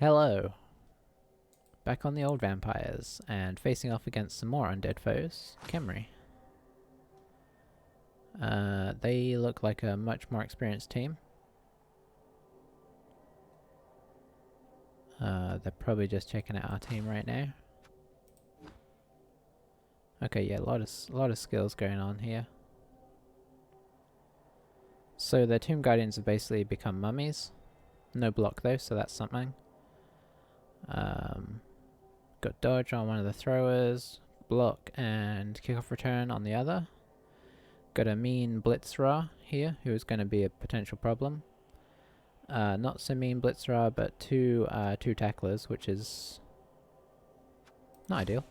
Hello. Back on the old vampires, and facing off against some more undead foes, Khemri. They look like a much more experienced team. They're probably just checking out our team right now. Okay, yeah, a lot of skills going on here. So their tomb guardians have basically become mummies. No block though, so that's something. Got dodge on one of the throwers, block and kickoff return on the other. Got a mean blitzerer here, who is going to be a potential problem. Not so mean blitzerer, but two tacklers, which is not ideal.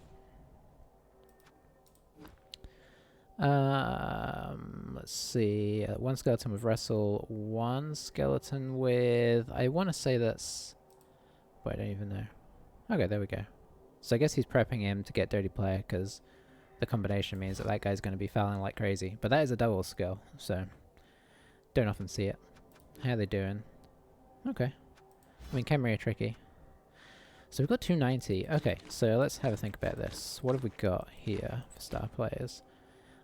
Let's see. One skeleton with wrestle, one skeleton with... I want to say that's... Wait, I don't even know. Okay, there we go. So I guess he's prepping him to get dirty player, because the combination means that guy's going to be fouling like crazy. But that is a double skill, so don't often see it. How are they doing? Okay. I mean, Khemri are tricky. So we've got 290. Okay, so let's have a think about this. What have we got here for star players?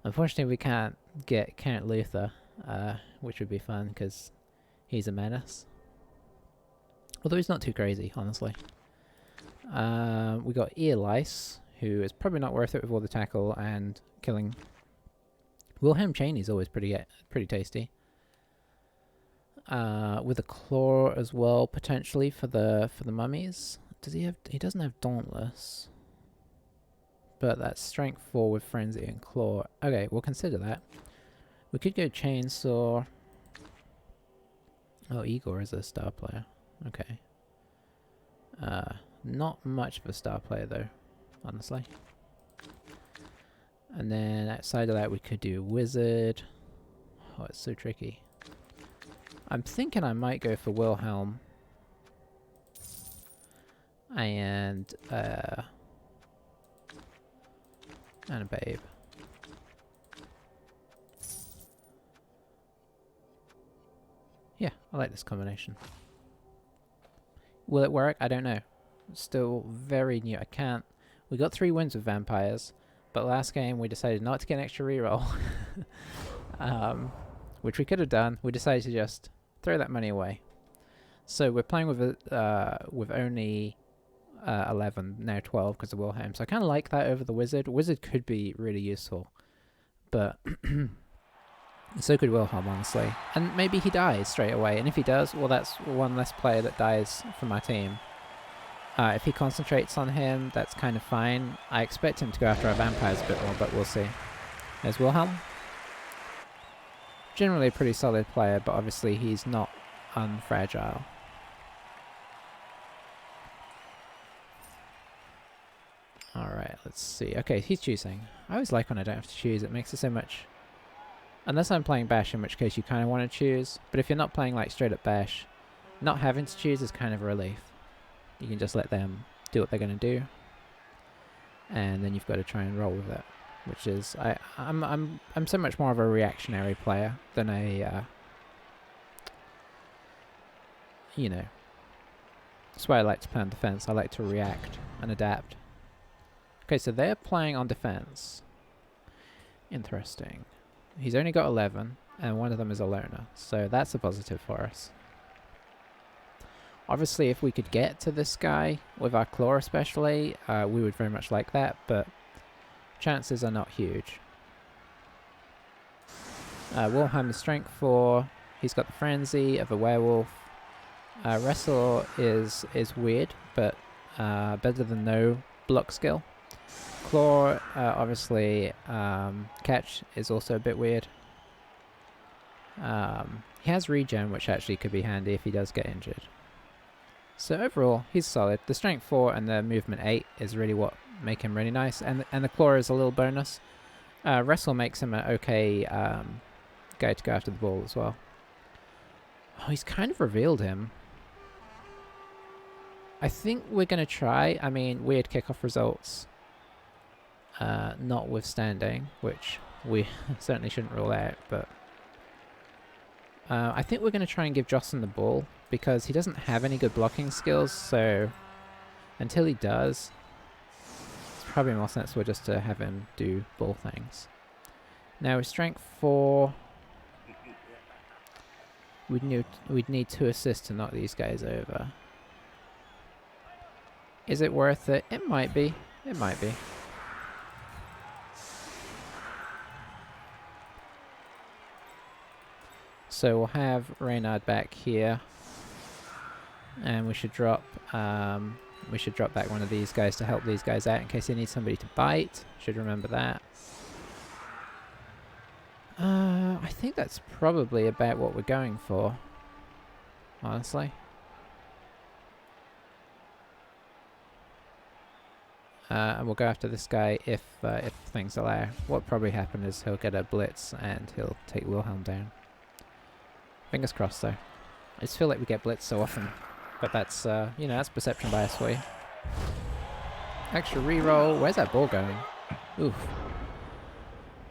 Unfortunately, we can't get Count Luther, which would be fun, because he's a menace. Although he's not too crazy, honestly. We got Malice, who is probably not worth it with all the tackle and killing. Wilhelm Cheney's always pretty tasty. With a claw as well, potentially for the mummies. Does he have? He doesn't have dauntless. But that's strength 4 with frenzy and claw. Okay, we'll consider that. We could go chainsaw. Oh, Igor is a star player. Okay. Not much of a star player though, honestly. And then outside of that we could do wizard. Oh, it's so tricky. I'm thinking I might go for Wilhelm. And a babe. Yeah, I like this combination. Will it work? I don't know. It's still very new. I can't... We got 3 wins with vampires, but last game we decided not to get an extra reroll. Which we could have done. We decided to just throw that money away. So we're playing with only 11, now 12 because of Wilhelm. So I kind of like that over the wizard. Wizard could be really useful, but so could Wilhelm, honestly. And maybe he dies straight away, and if he does, well, that's one less player that dies from our team. If he concentrates on him, that's kind of fine. I expect him to go after our vampires a bit more, but we'll see. There's Wilhelm. Generally a pretty solid player, but obviously he's not unfragile. Alright, let's see. Okay, he's choosing. I always like when I don't have to choose. It makes it so much... Unless I'm playing Bash, in which case you kind of want to choose. But if you're not playing like straight up Bash, not having to choose is kind of a relief. You can just let them do what they're going to do. And then you've got to try and roll with it. Which is... I'm so much more of a reactionary player than a... you know. That's why I like to play on defense. I like to react and adapt. Okay, so they're playing on defense. Interesting. He's only got 11, and one of them is a loner, so that's a positive for us. Obviously, if we could get to this guy, with our claw especially, we would very much like that, but chances are not huge. Wilhelm is strength 4, he's got the frenzy of a werewolf. Wrestle is weird, but better than no block skill. Claw, obviously, catch is also a bit weird. He has regen, which actually could be handy if he does get injured. So overall, he's solid. The strength 4 and the movement 8 is really what make him really nice, and the claw is a little bonus. Wrestle makes him an okay guy to go after the ball as well. Oh, he's kind of revealed him. I think we're going to try. I mean, weird kickoff results. Notwithstanding, which we certainly shouldn't rule out, but I think we're going to try and give Jocelyn the ball, because he doesn't have any good blocking skills, so until he does, it's probably more sensible just to have him do ball things. Now with strength 4, we'd need 2 assists to knock these guys over. Is it worth it? It might be. It might be. So we'll have Reynard back here, and we should drop back one of these guys to help these guys out in case they need somebody to bite. Should remember that. I think that's probably about what we're going for, honestly. And we'll go after this guy if things allow. What'll probably happen is he'll get a blitz and he'll take Wilhelm down. Fingers crossed, though. I just feel like we get blitzed so often, but that's you know, that's perception bias for you. Extra reroll. Where's that ball going? Oof.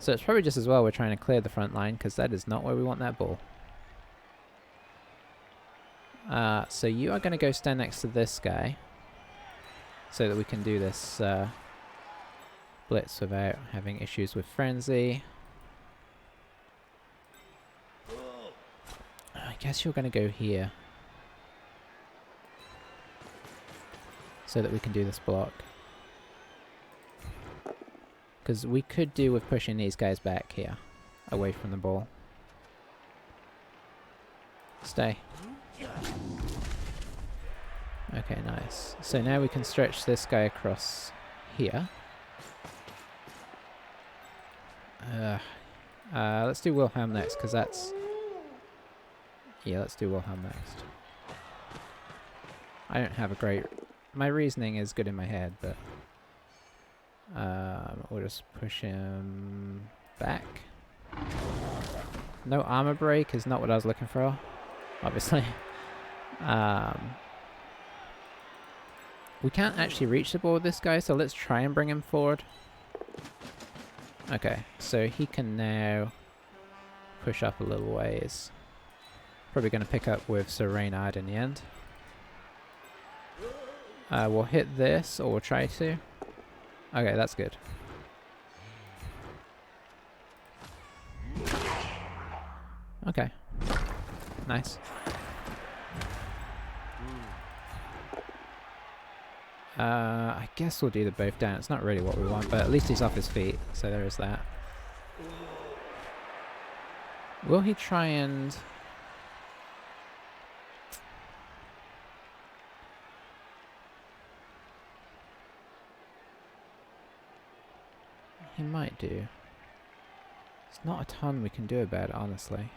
So it's probably just as well we're trying to clear the front line, because that is not where we want that ball. So you are going to go stand next to this guy, so that we can do this blitz without having issues with frenzy. I guess you're going to go here, so that we can do this block. Because we could do with pushing these guys back here, away from the ball. Stay. Okay, nice. So now we can stretch this guy across here. Let's do Wilhelm next, because that's... Yeah, let's do Wilhelm next. I don't have a great... My reasoning is good in my head, but... we'll just push him back. No armor break is not what I was looking for, obviously. We can't actually reach the ball with this guy, so let's try and bring him forward. Okay, so he can now push up a little ways. Probably going to pick up with Sir Reynard in the end. We'll hit this, or we'll try to. Okay, that's good. Okay. Nice. I guess we'll do the both down. It's not really what we want, but at least he's off his feet, so there is that. Will he try and... He might do. There's not a ton we can do about it, honestly.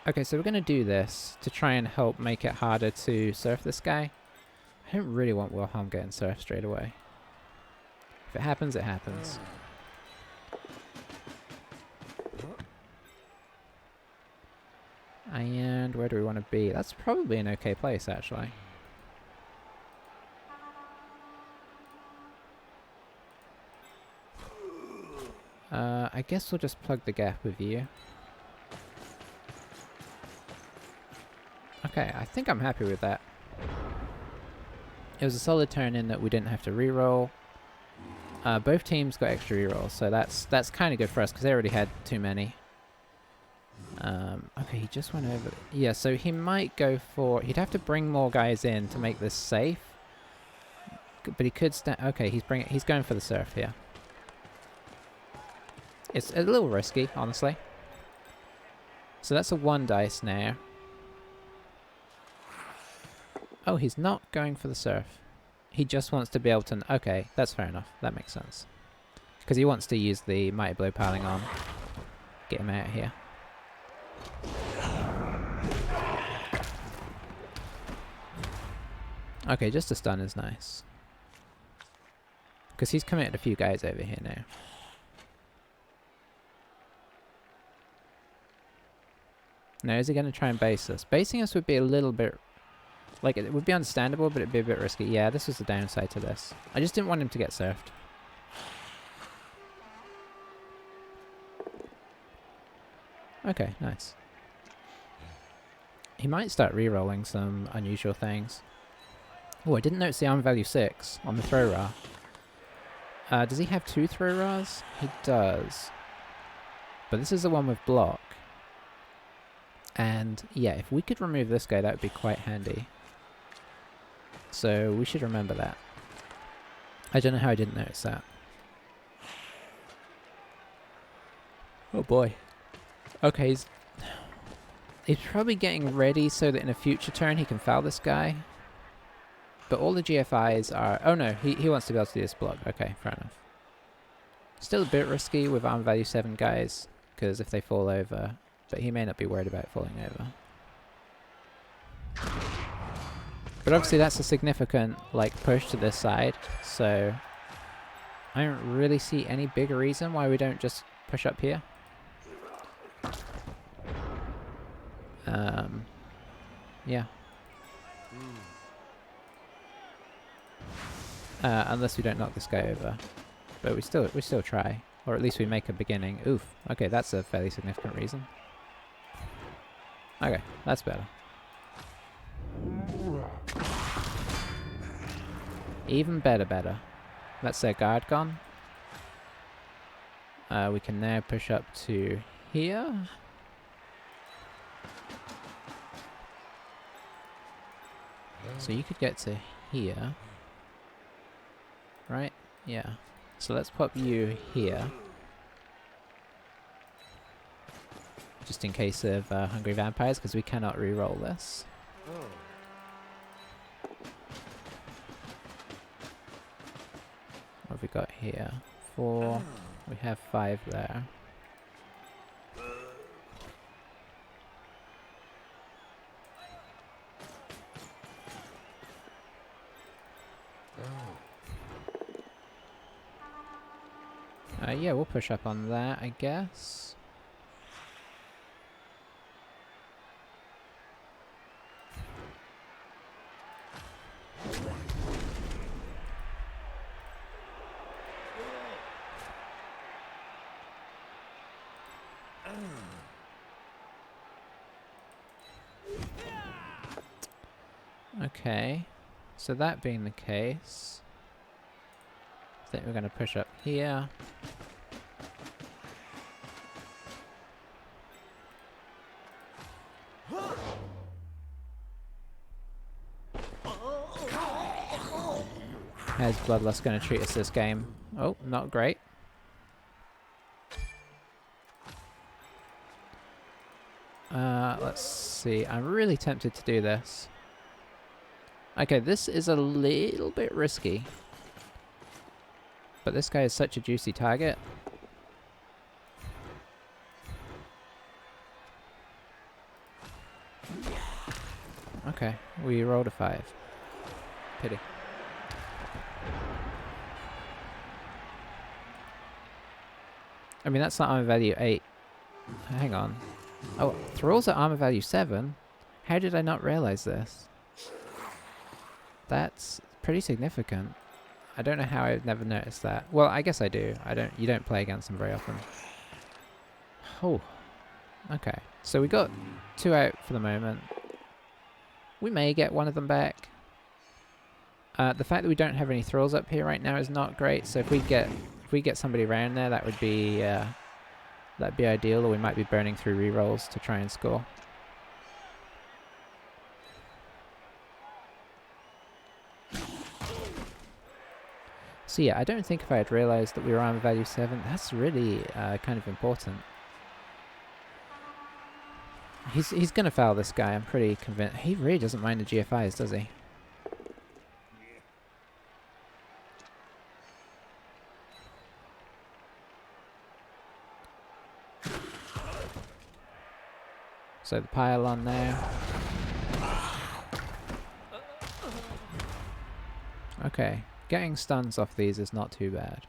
Okay, so we're going to do this to try and help make it harder to surf this guy. I don't really want Wilhelm getting surfed straight away. If it happens, it happens. And where do we want to be? That's probably an okay place, actually. I guess we'll just plug the gap with you. Okay, I think I'm happy with that. It was a solid turn in that we didn't have to reroll. Both teams got extra rerolls, so that's kind of good for us because they already had too many. Okay, he just went over. Yeah, so he might go for... He'd have to bring more guys in to make this safe. But he could stand... Okay, he's going for the surf here. It's a little risky, honestly. So that's a 1 dice now. Oh, he's not going for the surf. He just wants to be able to... Okay, that's fair enough. That makes sense. Because he wants to use the Mighty Blow piling on. Get him out of here. Okay, just a stun is nice. Because he's committed a few guys over here now. Now, is he going to try and base us? Basing us would be a little bit Like, it would be understandable, but it'd be a bit risky. Yeah, this was the downside to this. I just didn't want him to get surfed. Okay, nice. He might start re-rolling some unusual things. Oh, I didn't notice the armor value 6 on the throw ra. Does he have 2 throw ras? He does. But this is the one with block. And yeah, if we could remove this guy, that would be quite handy. So we should remember that. I don't know how I didn't notice that. Oh boy. Okay, he's probably getting ready so that in a future turn he can foul this guy. But all the GFIs are... Oh no, he wants to be able to do this block. Okay, fair enough. Still a bit risky with armor value 7 guys, because if they fall over... But he may not be worried about falling over. But obviously that's a significant like push to this side, so I don't really see any bigger reason why we don't just push up here. Yeah. Unless we don't knock this guy over. But we still try. Or at least we make a beginning. Oof. Okay, that's a fairly significant reason. Okay, that's better. Even better. That's their guard gone. We can now push up to here. So you could get to here. Right? Yeah. So let's pop you here. Just in case of hungry vampires, because we cannot re-roll this. What have we got here? 4. We have 5 there. Yeah, we'll push up on that, I guess. Okay, so that being the case, I think we're going to push up here. How's Bloodlust going to treat us this game? Oh, not great. Let's see. I'm really tempted to do this. Okay, this is a little bit risky. But this guy is such a juicy target. Okay, we rolled a 5. Pity. I mean, that's not armor value 8. Hang on. Oh, Thrall's at armor value 7? How did I not realize this? That's pretty significant. I don't know how I've never noticed that. Well, I guess I do. You don't play against them very often. Oh. Okay. So we got 2 out for the moment. We may get one of them back. The fact that we don't have any Thralls up here right now is not great. So if we get somebody around there, that would be that'd be ideal. Or we might be burning through rerolls to try and score. So yeah, I don't think if I had realised that we were armor value 7, that's really kind of important. He's gonna foul this guy, I'm pretty convinced. He really doesn't mind the GFIs, does he? So the pylon there. Okay, getting stuns off these is not too bad.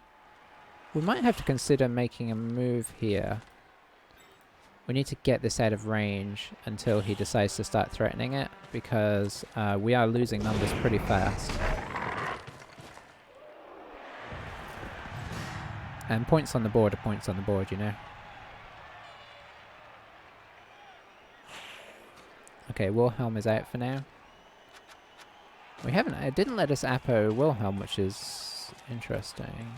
We might have to consider making a move here. We need to get this out of range until he decides to start threatening it, because we are losing numbers pretty fast. And points on the board are points on the board, you know. Okay, Wilhelm is out for now. We haven't... It didn't let us Apo Wilhelm, which is interesting.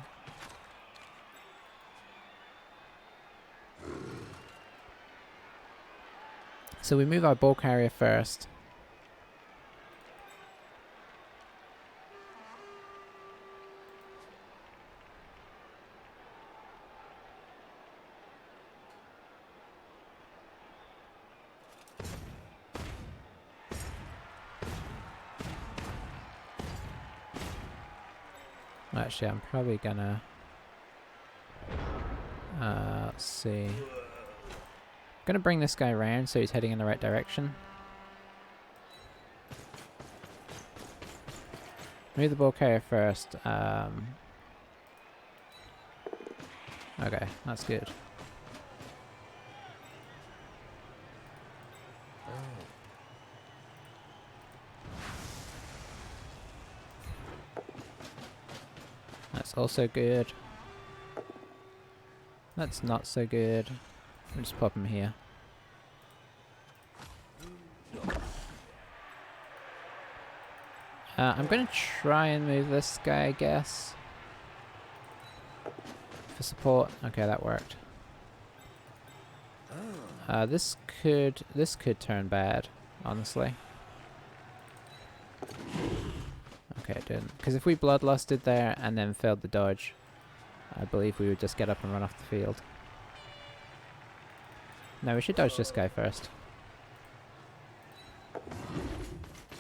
So we move our ball carrier first. Actually, I'm probably gonna... let's see. I'm gonna bring this guy around so he's heading in the right direction. Move the ball carrier first. Okay, that's good. That's also good. That's not so good. We'll just pop him here. I'm going to try and move this guy, I guess. For support. Okay, that worked. This could turn bad, honestly. Okay, it didn't. Because if we bloodlusted there and then failed the dodge, I believe we would just get up and run off the field. No, we should dodge this guy first.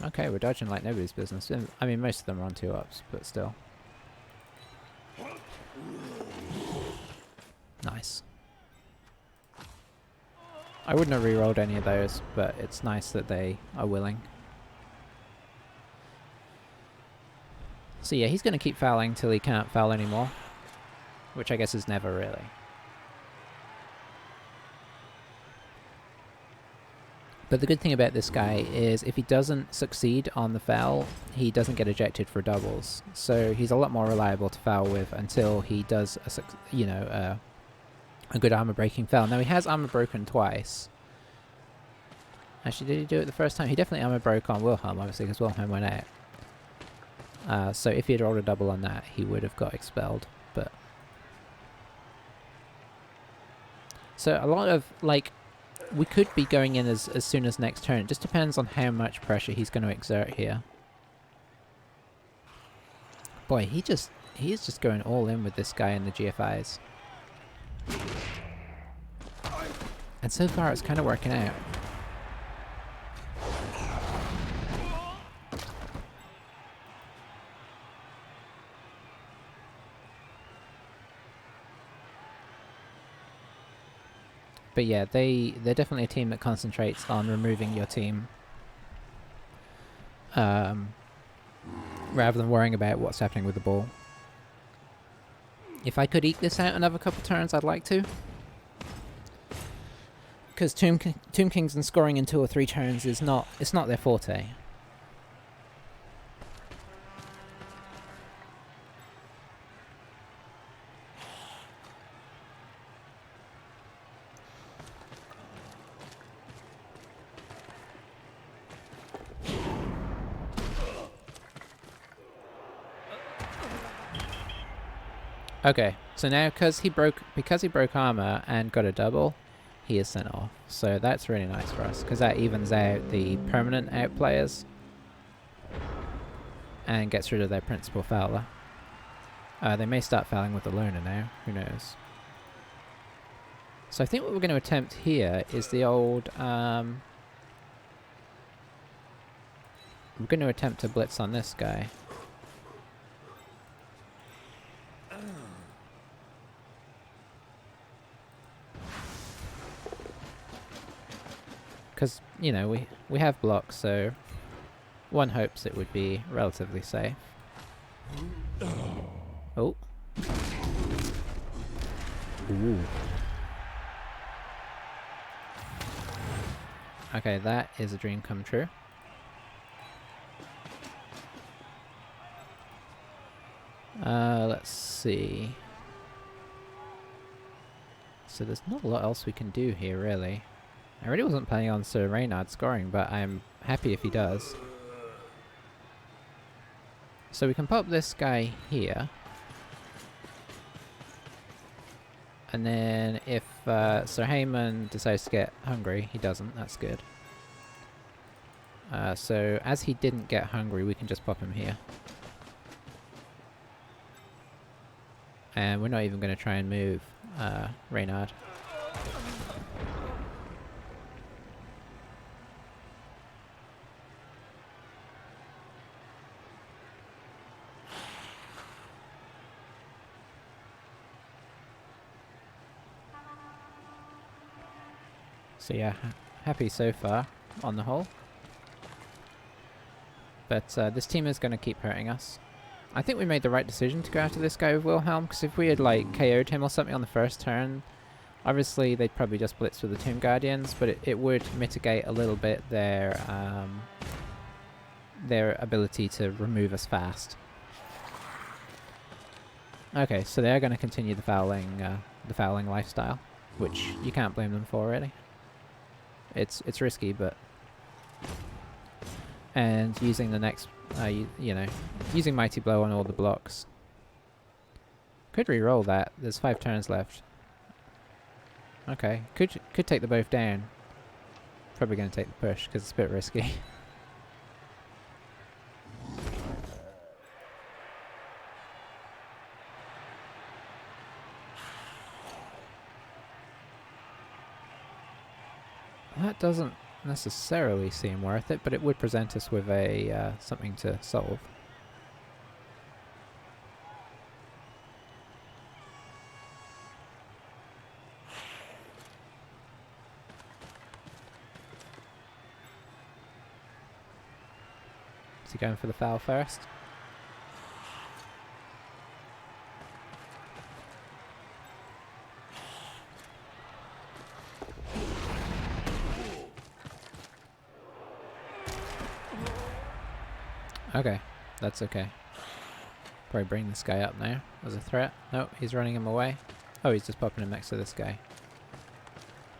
Okay, we're dodging like nobody's business. I mean, most of them are on 2-ups, but still. Nice. I wouldn't have re-rolled any of those, but it's nice that they are willing. So yeah, he's going to keep fouling till he can't foul anymore. Which I guess is never really. But the good thing about this guy is if he doesn't succeed on the foul, he doesn't get ejected for doubles. So he's a lot more reliable to foul with until he does a good armor breaking foul. Now he has armor broken twice. Actually, did he do it the first time? He definitely armor broke on Wilhelm, obviously, because Wilhelm went out. So if he had rolled a double on that, he would have got expelled. But so a lot of, like, we could be going in as soon as next turn. It just depends on how much pressure he's going to exert here. Boy, he is just going all in with this guy in the GFIs. And so far it's kind of working out. But yeah, they're definitely a team that concentrates on removing your team. Rather than worrying about what's happening with the ball. If I could eke this out another couple turns, I'd like to. Because Tomb Kings and scoring in 2 or 3 turns is not their forte. Okay, so now because he broke armor and got a double, he is sent off. So that's really nice for us because that evens out the permanent out players and gets rid of their principal fouler. They may start fouling with the loner now. Who knows? So I think what we're going to attempt here is the old. We're going to attempt to blitz on this guy. Because, you know, we have blocks, so one hopes it would be relatively safe. Oh. Ooh. Okay, that is a dream come true. Let's see. So there's not a lot else we can do here, really. I really wasn't planning on Sir Reynard scoring, but I'm happy if he does. So we can pop this guy here. And then if Sir Heyman decides to get hungry, he doesn't, that's good. So as he didn't get hungry, we can just pop him here. And we're not even going to try and move Reynard. So yeah, happy so far, on the whole. But this team is going to keep hurting us. I think we made the right decision to go after this guy with Wilhelm, because if we had like KO'd him or something on the first turn, obviously they'd probably just blitz with the Tomb Guardians, but it would mitigate a little bit their ability to remove us fast. Okay, so they're going to continue the fouling lifestyle, which you can't blame them for, really. It's risky, but... And using the next, you know, using Mighty Blow on all the blocks. Could re-roll that. There's 5 turns left. Okay, could take the both down. Probably going to take the push because it's a bit risky. That doesn't necessarily seem worth it, but it would present us with a something to solve. Is he going for the foul first? Okay, that's okay. Probably bring this guy up now as a threat. Nope, he's running him away. Oh, he's just popping him next to this guy.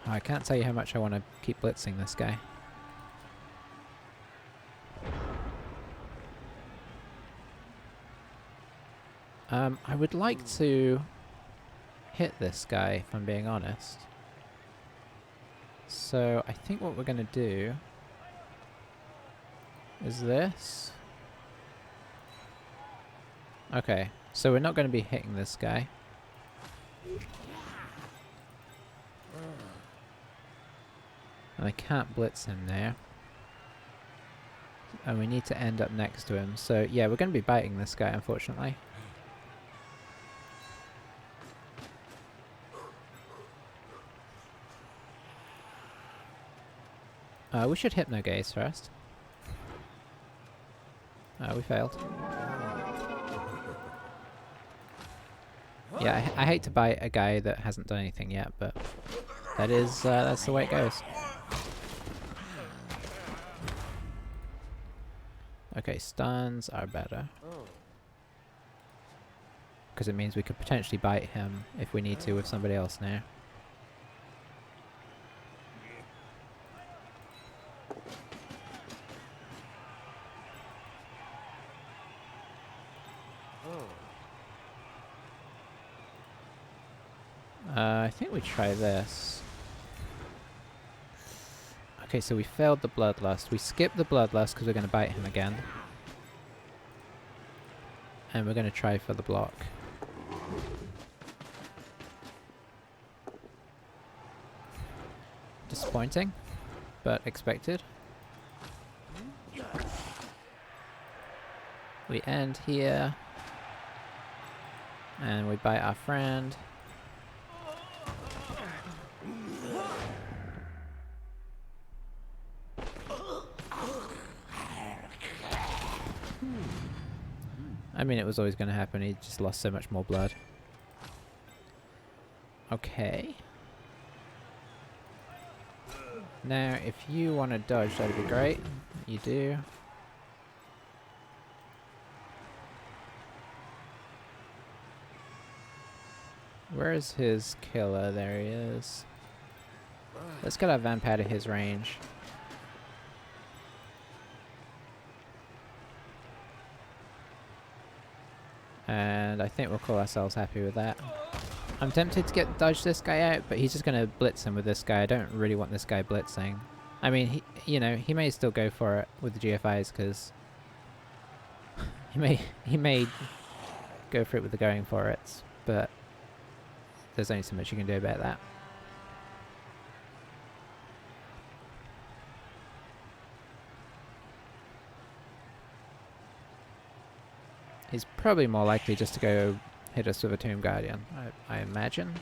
Oh, I can't tell you how much I want to keep blitzing this guy. I would like to hit this guy, if I'm being honest. So I think what we're going to do is this. Okay, so we're not going to be hitting this guy. And I can't blitz him there. And we need to end up next to him. So yeah, we're going to be biting this guy, unfortunately. We should Hypnogaze first. We failed. Yeah, I hate to bite a guy that hasn't done anything yet, but that is that's the way it goes. Okay, stuns are better. Because it means we could potentially bite him if we need to with somebody else now. I think we try this. Okay, so we failed the Bloodlust. We skipped the Bloodlust because we're going to bite him again. And we're going to try for the block. Disappointing, but expected. We end here. And we bite our friend. I mean, it was always going to happen. He just lost so much more blood. Now, if you want to dodge, that'd be great. You do. Where is his killer? There he is. Let's get our vamp out of his range. And I think we'll call ourselves happy with that. I'm tempted to dodge this guy out, but he's just going to blitz him with this guy. I don't really want this guy blitzing. I mean, he may still go for it with the GFIs, because he may go for it with the going for it, but there's only so much you can do about that. He's probably more likely just to go hit us with a Tomb Guardian, I imagine.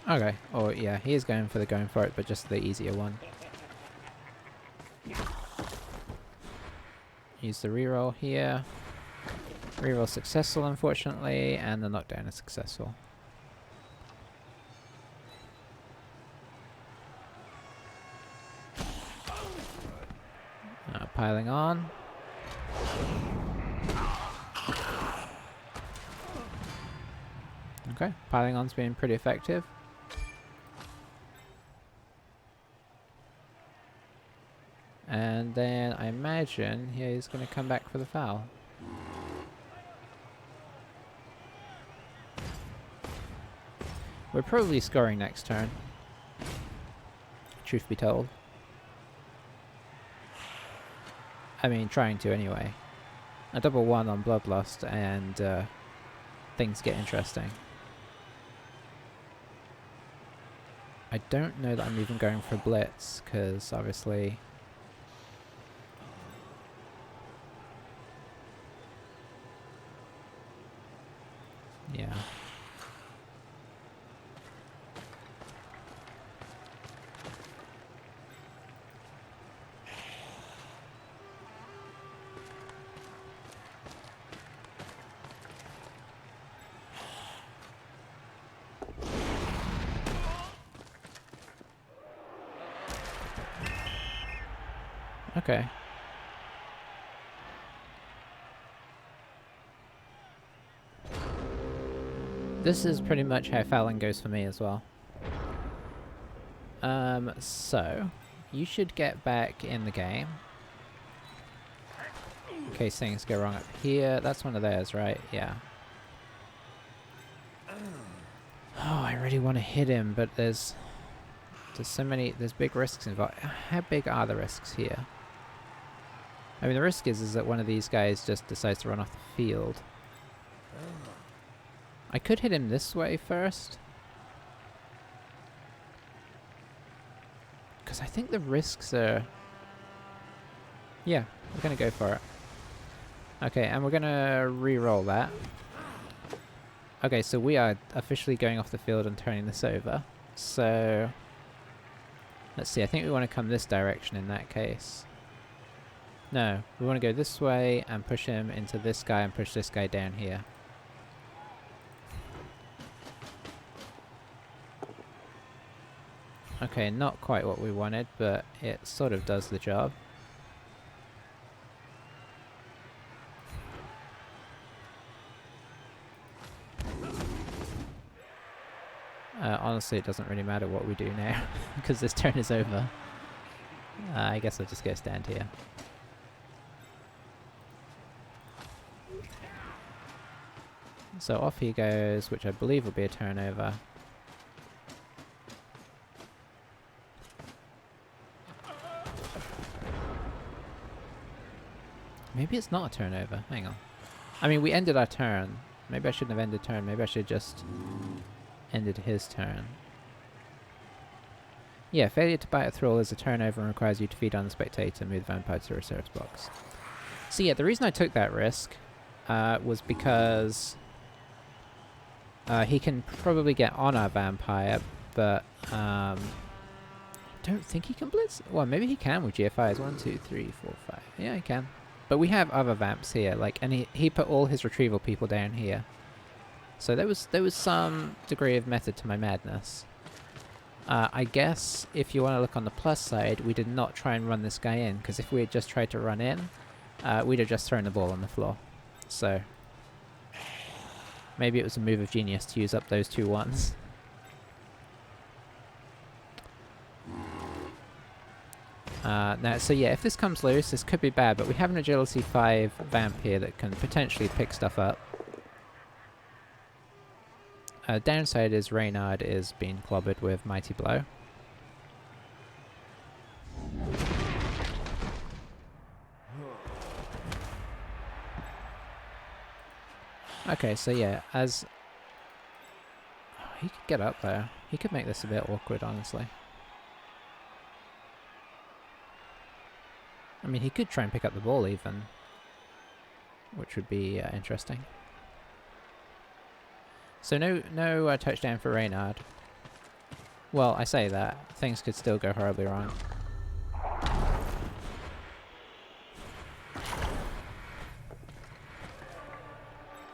Okay, oh yeah, he is going for it, but just the easier one. Use the reroll here. Reroll successful, unfortunately, and the knockdown is successful. Piling on. Okay, piling on's been pretty effective. And then I imagine he's going to come back for the foul. We're probably scoring next turn, truth be told. I mean, trying to anyway. A double 1 on Bloodlust and things get interesting. I don't know that I'm even going for Blitz, because obviously... yeah. Okay. This is pretty much how fouling goes for me as well. So, you should get back in the game. In case things go wrong up here. That's one of theirs, right? Yeah. Oh, I really want to hit him, but there's so many, there's big risks involved. How big are the risks here? I mean, the risk is that one of these guys just decides to run off the field. I could hit him this way first. Because I think the risks are... yeah, we're going to go for it. Okay, and we're going to re-roll that. Okay, so we are officially going off the field and turning this over. So... let's see, I think we want to come this direction in that case. No, we want to go this way and push him into this guy and push this guy down here. Okay, not quite what we wanted, but it sort of does the job. Honestly, it doesn't really matter what we do now, because this turn is over. I guess I'll just go stand here. So off he goes, which I believe will be a turnover. Maybe it's not a turnover. Hang on. I mean, we ended our turn. Maybe I shouldn't have ended turn. Maybe I should just ended his turn. Yeah, failure to bite a thrall is a turnover and requires you to feed on the spectator, move the vampire to a reserves box. So yeah, the reason I took that risk was because He can probably get on our vampire, but don't think he can blitz. Well, maybe he can with GFIs. 1, 2, 3, 4, 5. Yeah, he can. But we have other vamps here, like, and he put all his retrieval people down here. So there was some degree of method to my madness. I guess if you want to look on the plus side, we did not try and run this guy in, because if we had just tried to run in, we'd have just thrown the ball on the floor. So maybe it was a move of genius to use up those 2 ones. Now, so yeah, if this comes loose, this could be bad, but we have an agility 5 vamp here that can potentially pick stuff up. Downside is Reynard is being clobbered with Mighty Blow. Okay, so yeah, as... Oh, he could get up there. He could make this a bit awkward, honestly. I mean, he could try and pick up the ball even, which would be interesting. So no touchdown for Reynard. Well, I say that. Things could still go horribly wrong.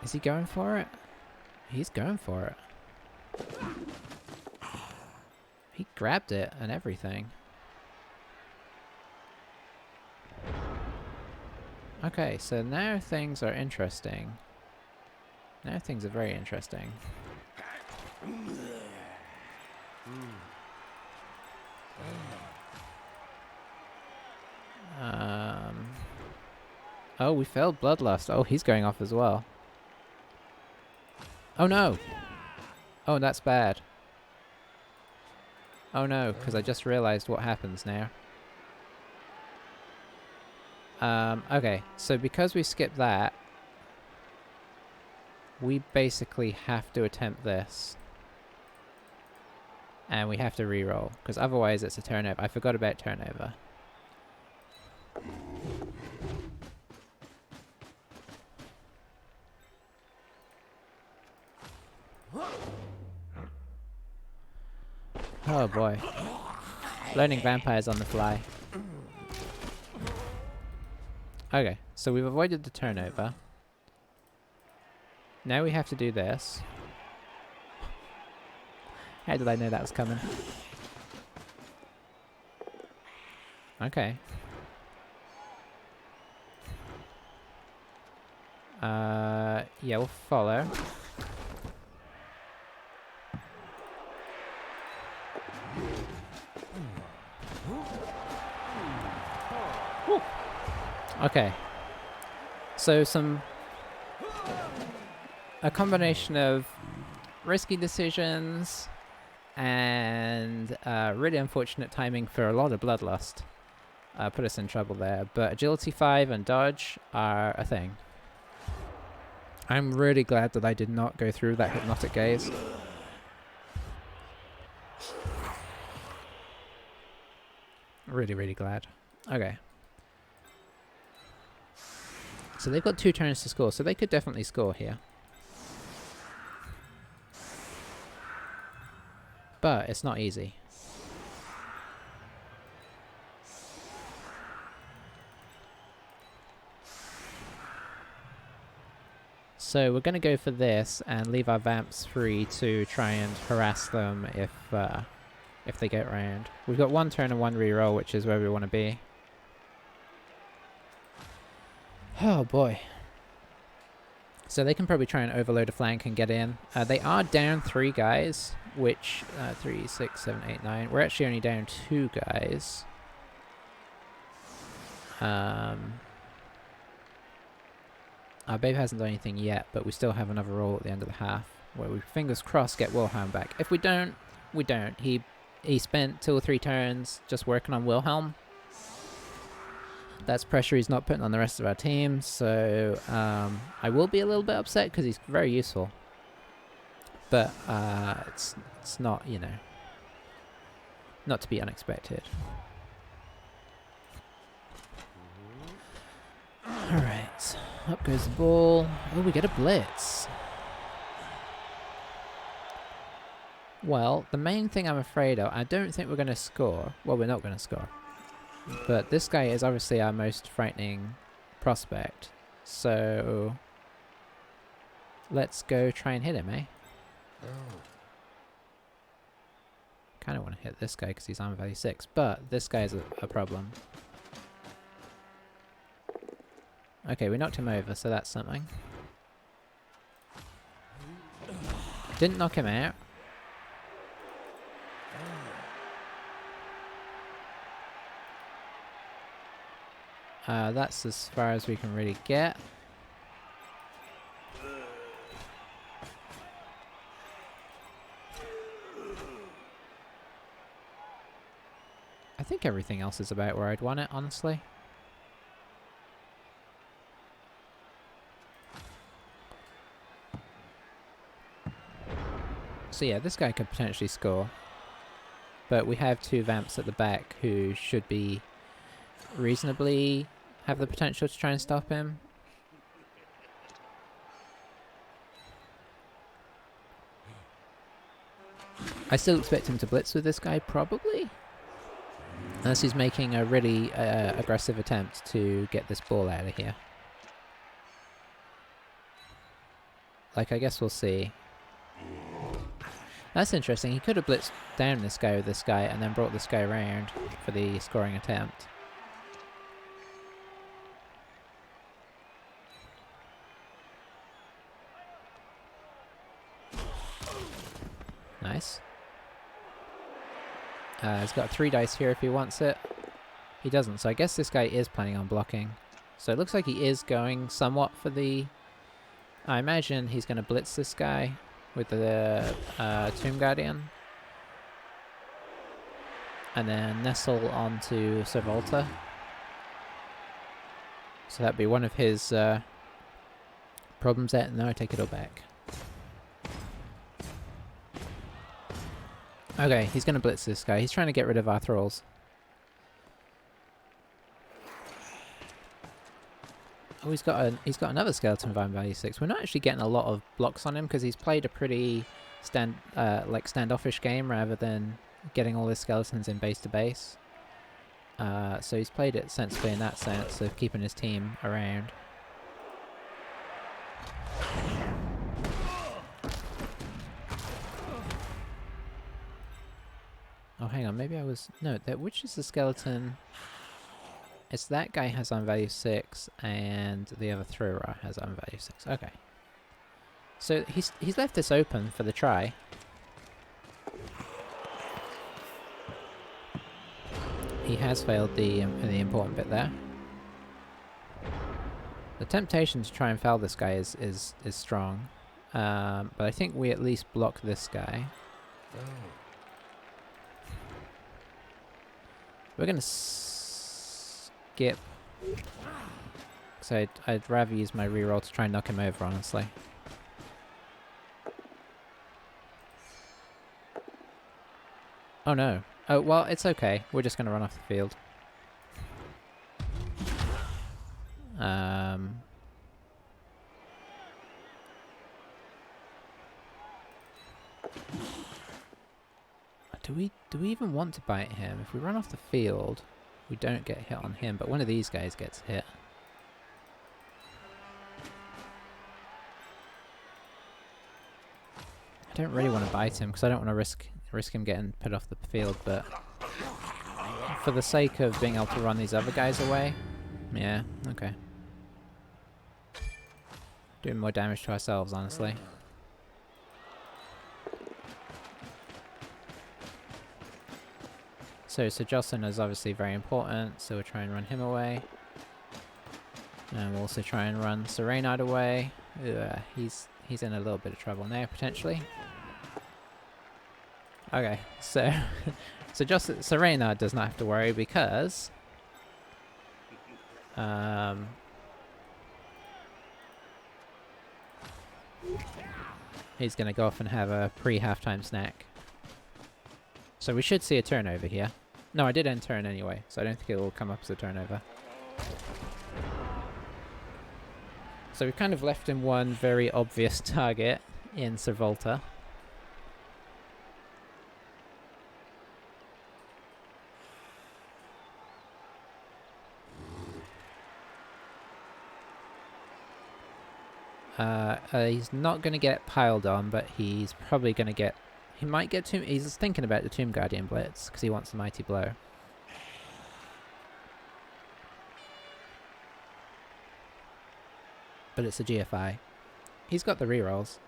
Is he going for it? He's going for it. He grabbed it and everything. Okay, so now things are interesting. Now things are very interesting. Oh, we failed Bloodlust. Oh, he's going off as well. Oh no! Oh, that's bad. Oh no, because I just realized what happens now. Okay, so because we skipped that, we basically have to attempt this. And we have to re-roll, because otherwise it's a turnover. I forgot about turnover. Oh boy. Learning vampires on the fly. Okay, so we've avoided the turnover. Now we have to do this. How did I know that was coming? Okay. Yeah, we'll follow. Okay. So a combination of risky decisions and really unfortunate timing for a lot of bloodlust put us in trouble there. But agility 5 and dodge are a thing. I'm really glad that I did not go through that hypnotic gaze. Really, really glad. Okay. So they've got 2 turns to score, so they could definitely score here. But it's not easy. So we're going to go for this and leave our vamps free to try and harass them if they get round. We've got 1 turn and 1 reroll, which is where we want to be. Oh boy. So they can probably try and overload a flank and get in. They are down 3 guys, which 3, 6, 7, 8, 9. We're actually only down 2 guys. Our babe hasn't done anything yet, but we still have another roll at the end of the half, where we, fingers crossed, get Wilhelm back. If we don't, we don't. He spent 2 or 3 turns just working on Wilhelm. That's pressure he's not putting on the rest of our team, so I will be a little bit upset because he's very useful. But it's not, you know, not to be unexpected. Alright, up goes the ball. Oh, we get a blitz. Well, the main thing I'm afraid of, I don't think we're going to score. Well, we're not going to score. But this guy is obviously our most frightening prospect. So let's go try and hit him, eh? Kind of want to hit this guy because he's armor value 6, but this guy is a problem. Okay, we knocked him over, so that's something. Didn't knock him out. That's as far as we can really get. I think everything else is about where I'd want it, honestly. So yeah, this guy could potentially score. But we have 2 vamps at the back who should be reasonably have the potential to try and stop him. I still expect him to blitz with this guy, probably. Unless he's making a really aggressive attempt to get this ball out of here. Like, I guess we'll see. That's interesting. He could have blitzed down this guy with this guy and then brought this guy around for the scoring attempt. Nice. He's got 3 dice here if he wants it. He doesn't, so I guess this guy is planning on blocking. So it looks like he is going somewhat for the... I imagine he's going to blitz this guy with the Tomb Guardian. And then nestle onto Servolta. So that'd be one of his problems there. No, I take it all back. Okay, he's going to blitz this guy. He's trying to get rid of our thralls. Oh, he's got another skeleton of iron value 6. We're not actually getting a lot of blocks on him because he's played a pretty standoffish game rather than getting all his skeletons in base to base. So he's played it sensibly in that sense of keeping his team around. Oh, hang on, maybe I was... No, which is the skeleton? It's that guy has iron value 6, and the other thrower has iron value 6. Okay. So he's left this open for the try. He has failed the important bit there. The temptation to try and foul this guy is strong. But I think we at least block this guy. We're going to skip. So I'd rather use my reroll to try and knock him over, honestly. Oh no. Oh, well, it's okay. We're just going to run off the field. Do we even want to bite him? If we run off the field, we don't get hit on him, but one of these guys gets hit. I don't really want to bite him because I don't want to risk him getting put off the field, but for the sake of being able to run these other guys away, yeah, okay. Doing more damage to ourselves, honestly. So Jocelyn is obviously very important, so we'll try and run him away. And we'll also try and run Serenade away. He's in a little bit of trouble now, potentially. Okay, so Serenade does not have to worry because he's going to go off and have a pre-halftime snack. So we should see a turnover here. No, I did end turn anyway, so I don't think it will come up as a turnover. So we've kind of left him one very obvious target in Servolta. He's not going to get piled on, but he's probably going to get... He might get Tomb... He's thinking about the Tomb Guardian Blitz, because he wants the Mighty Blow. But it's a GFI. He's got the rerolls.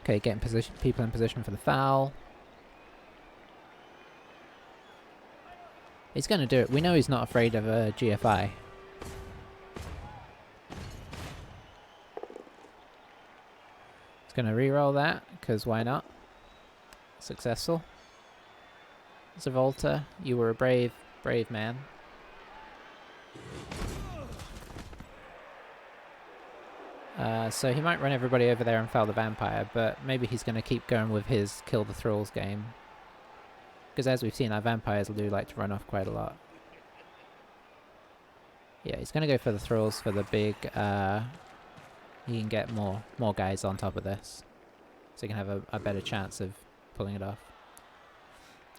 Okay, getting people in position for the foul. He's going to do it. We know he's not afraid of a GFI. He's going to reroll that, because why not? Successful. Zavolta, you were a brave man. So he might run everybody over there and foul the vampire, but maybe he's going to keep going with his kill the thralls game. Because as we've seen, our vampires do like to run off quite a lot. Yeah, he's going to go for the thralls for the big... he can get more guys on top of this. So he can have a better chance of pulling it off.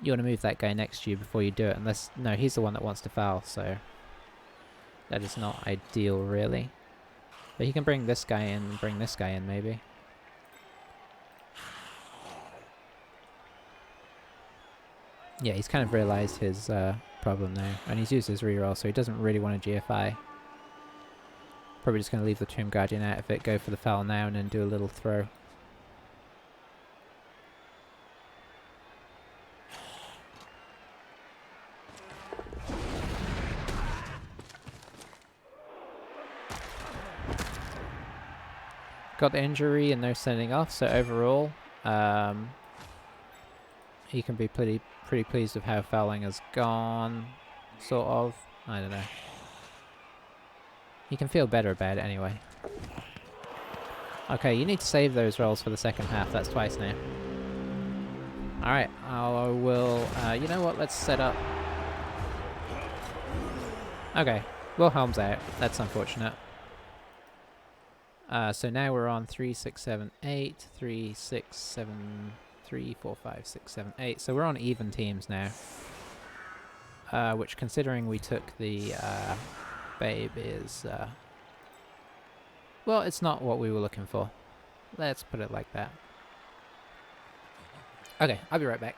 You want to move that guy next to you before you do it, unless... No, he's the one that wants to foul, so... That is not ideal, really. But he can bring this guy in and bring this guy in, maybe. Yeah, he's kind of realised his problem now. And he's used his reroll, so he doesn't really want a GFI. Probably just going to leave the Tomb Guardian out of it, go for the foul now, and then do a little throw. Got the injury and no sending off, so overall, he can be pretty pleased with how fouling has gone, sort of. I don't know. He can feel better about it anyway. Okay, you need to save those rolls for the second half. That's twice now. Alright, I will... you know what? Let's set up... Okay, Wilhelm's out. That's unfortunate. So now we're on 3, 6, 7, 8, 3, 6, 7, 3, 4, 5, 6, 7, 8. So we're on even teams now. Which, considering we took the babe, is... well, it's not what we were looking for. Let's put it like that. Okay, I'll be right back.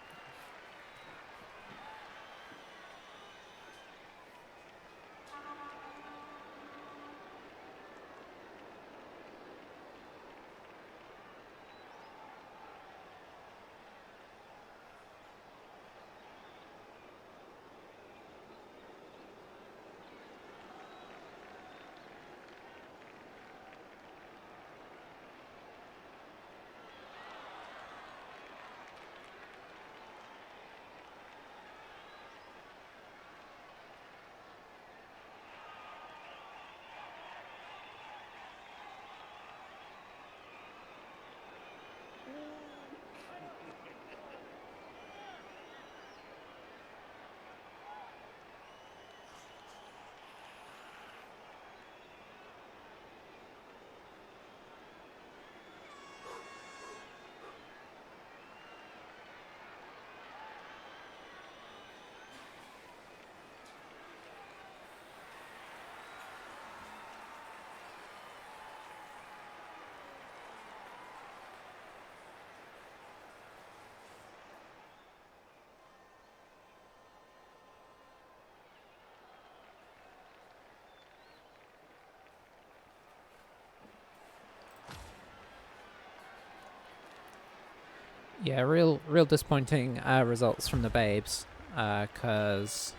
Yeah, real disappointing results from the babes, because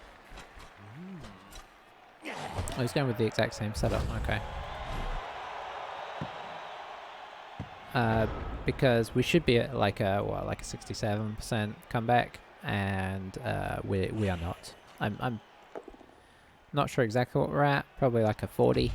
I was going with the exact same setup. Okay. Because we should be at like a 67% comeback, and we are not. I'm not sure exactly what we're at. Probably like a 40.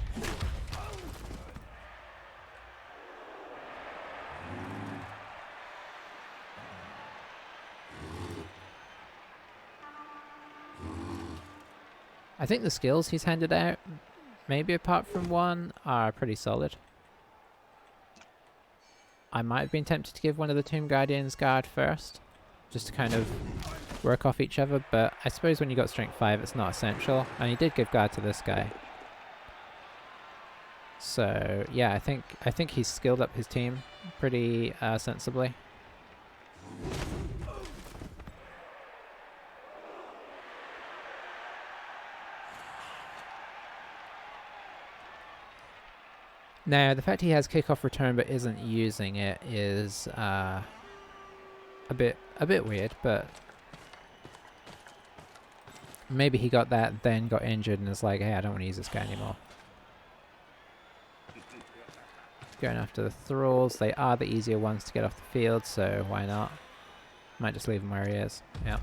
I think the skills he's handed out, maybe apart from one, are pretty solid. I might have been tempted to give one of the Tomb Guardians guard first, just to kind of work off each other, but I suppose when you got strength 5 it's not essential, and he did give guard to this guy. So yeah, I think he's skilled up his team pretty sensibly. Now the fact he has kickoff return but isn't using it is a bit weird, but maybe he got that, then got injured, and is like, hey, I don't want to use this guy anymore. Going after the thralls. They are the easier ones to get off the field, so why not? Might just leave him where he is. Yeah.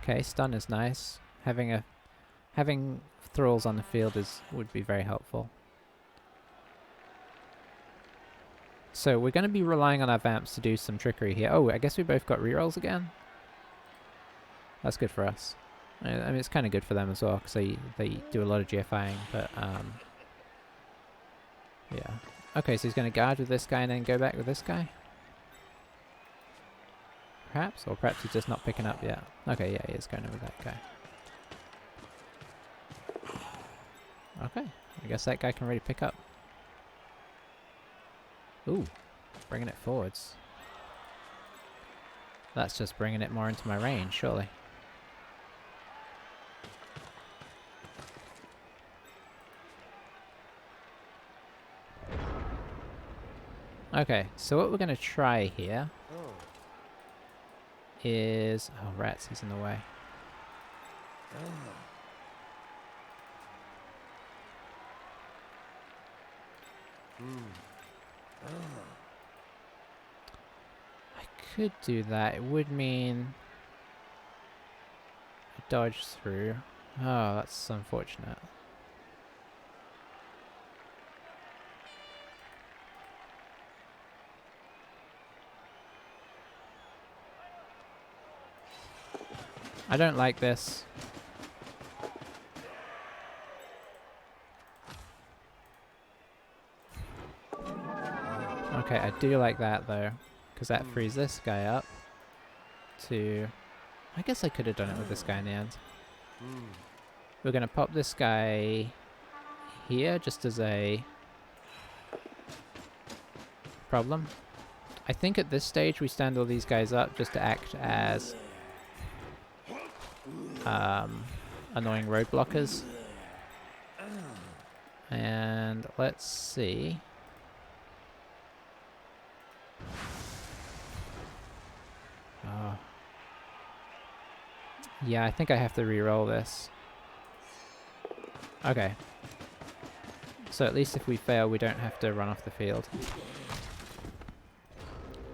Okay, stun is nice. Having thralls on the field would be very helpful. So we're going to be relying on our vamps to do some trickery here. Oh, I guess we both got rerolls again. That's good for us. I mean, it's kind of good for them as well, because they do a lot of GFIing, but yeah. Okay, so he's going to guard with this guy and then go back with this guy? Perhaps? Or perhaps he's just not picking up yet. Okay, yeah, he is going with that guy. Okay, I guess that guy can really pick up. Ooh, bringing it forwards. That's just bringing it more into my range, surely. Okay, so what we're going to try here is... Oh, rats, he's in the way. I could do that. It would mean I dodge through. Oh, that's unfortunate. I don't like this. Okay, I do like that though, because that frees this guy up to... I guess I could have done it with this guy in the end. We're going to pop this guy here just as a problem. I think at this stage we stand all these guys up just to act as annoying road blockers. And let's see. Oh. Yeah, I think I have to re-roll this. Okay. So at least if we fail, we don't have to run off the field.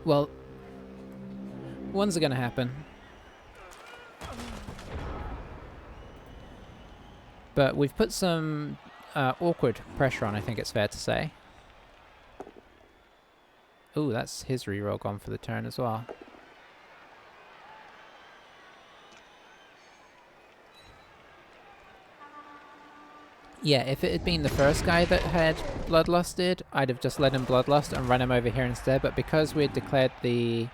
Well, ones are going to happen. But we've put some awkward pressure on, I think it's fair to say. Ooh, that's his reroll gone for the turn as well. Yeah, if it had been the first guy that had bloodlusted, I'd have just let him bloodlust and run him over here instead, but because we had declared the